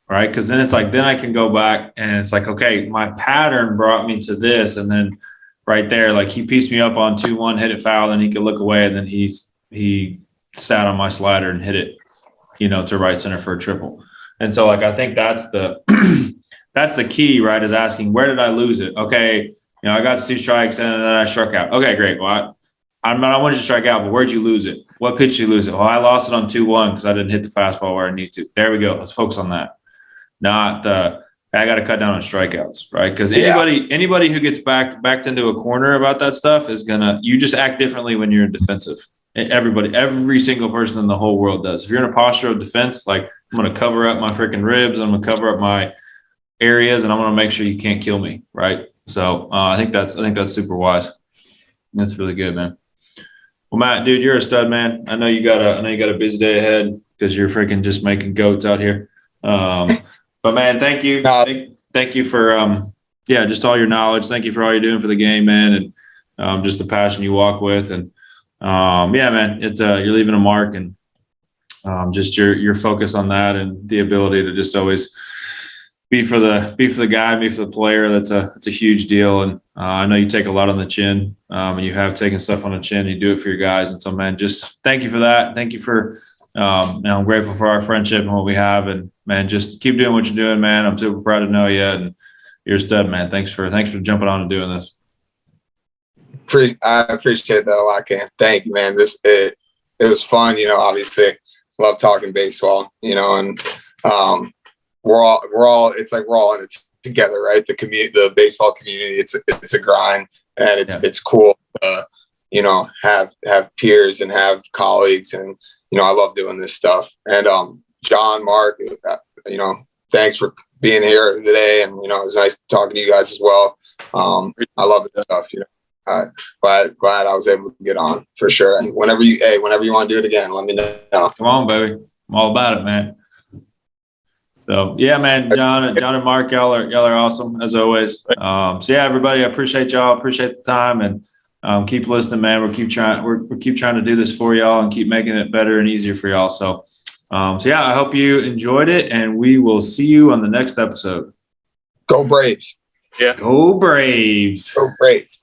Right? Because then it's like, then I can go back and it's like, okay, my pattern brought me to this. And then right there, like he pieced me up on 2-1, hit it foul, and he could look away. And then he sat on my slider and hit it, to right center for a triple. And so like, I think that's the key, right? Is asking, where did I lose it? Okay. I got 2 strikes and then I struck out. Okay, great. Well, I wanted you to strike out, but where'd you lose it? What pitch did you lose it? Well, I lost it on 2-1 because I didn't hit the fastball where I need to. There we go. Let's focus on that. Not I got to cut down on strikeouts, right? Because anybody who gets backed into a corner about that stuff you just act differently when you're in defensive. Every single person in the whole world does. If you're in a posture of defense, like I'm going to cover up my freaking ribs, I'm going to cover up my areas, and I'm going to make sure you can't kill me, right? So I think that's super wise. That's really good, man. Well, Matt, dude, you're a stud, man. I know you got a busy day ahead because you're freaking just making goats out here. But man, thank you. Thank you for just all your knowledge. Thank you for all you're doing for the game, man, and just the passion you walk with. And man, it's you're leaving a mark, and just your focus on that and the ability to just always be for the guy, be for the player. That's a huge deal. And I know you take a lot on the chin, and you have taken stuff on the chin. You do it for your guys. And so, man, just thank you for that. Thank you for, I'm grateful for our friendship and what we have. And man, just keep doing what you're doing, man. I'm super proud to know you, and you're a stud, man. Thanks for jumping on and doing this. I appreciate that a lot, Cam. Thank you, man. It was fun. Obviously love talking baseball, and we're all in it together, right? The baseball community, it's a grind, and it's cool to, have peers and have colleagues, and, I love doing this stuff. And, John, Mark, thanks for being here today. And, it was nice talking to you guys as well. I love this stuff, glad I was able to get on for sure. And whenever you want to do it again, let me know. Come on, baby. I'm all about it, man. So yeah, man, John and Mark, y'all are awesome as always. So yeah, everybody, I appreciate y'all. Appreciate the time, and keep listening, man. We'll keep trying to do this for y'all and keep making it better and easier for y'all. So yeah, I hope you enjoyed it, and we will see you on the next episode. Go Braves. Yeah. Go Braves. Go Braves.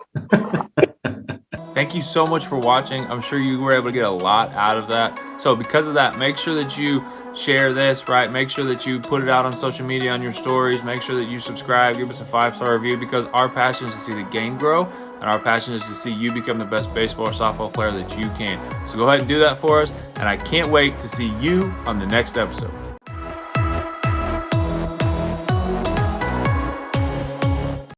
Thank you so much for watching. I'm sure you were able to get a lot out of that. So because of that, make sure that you share this, right? Make sure that you put it out on social media, on your stories. Make sure that you subscribe, give us a 5-star review, because our passion is to see the game grow, and our passion is to see you become the best baseball or softball player that you can. So go ahead and do that for us, and I can't wait to see you on the next episode.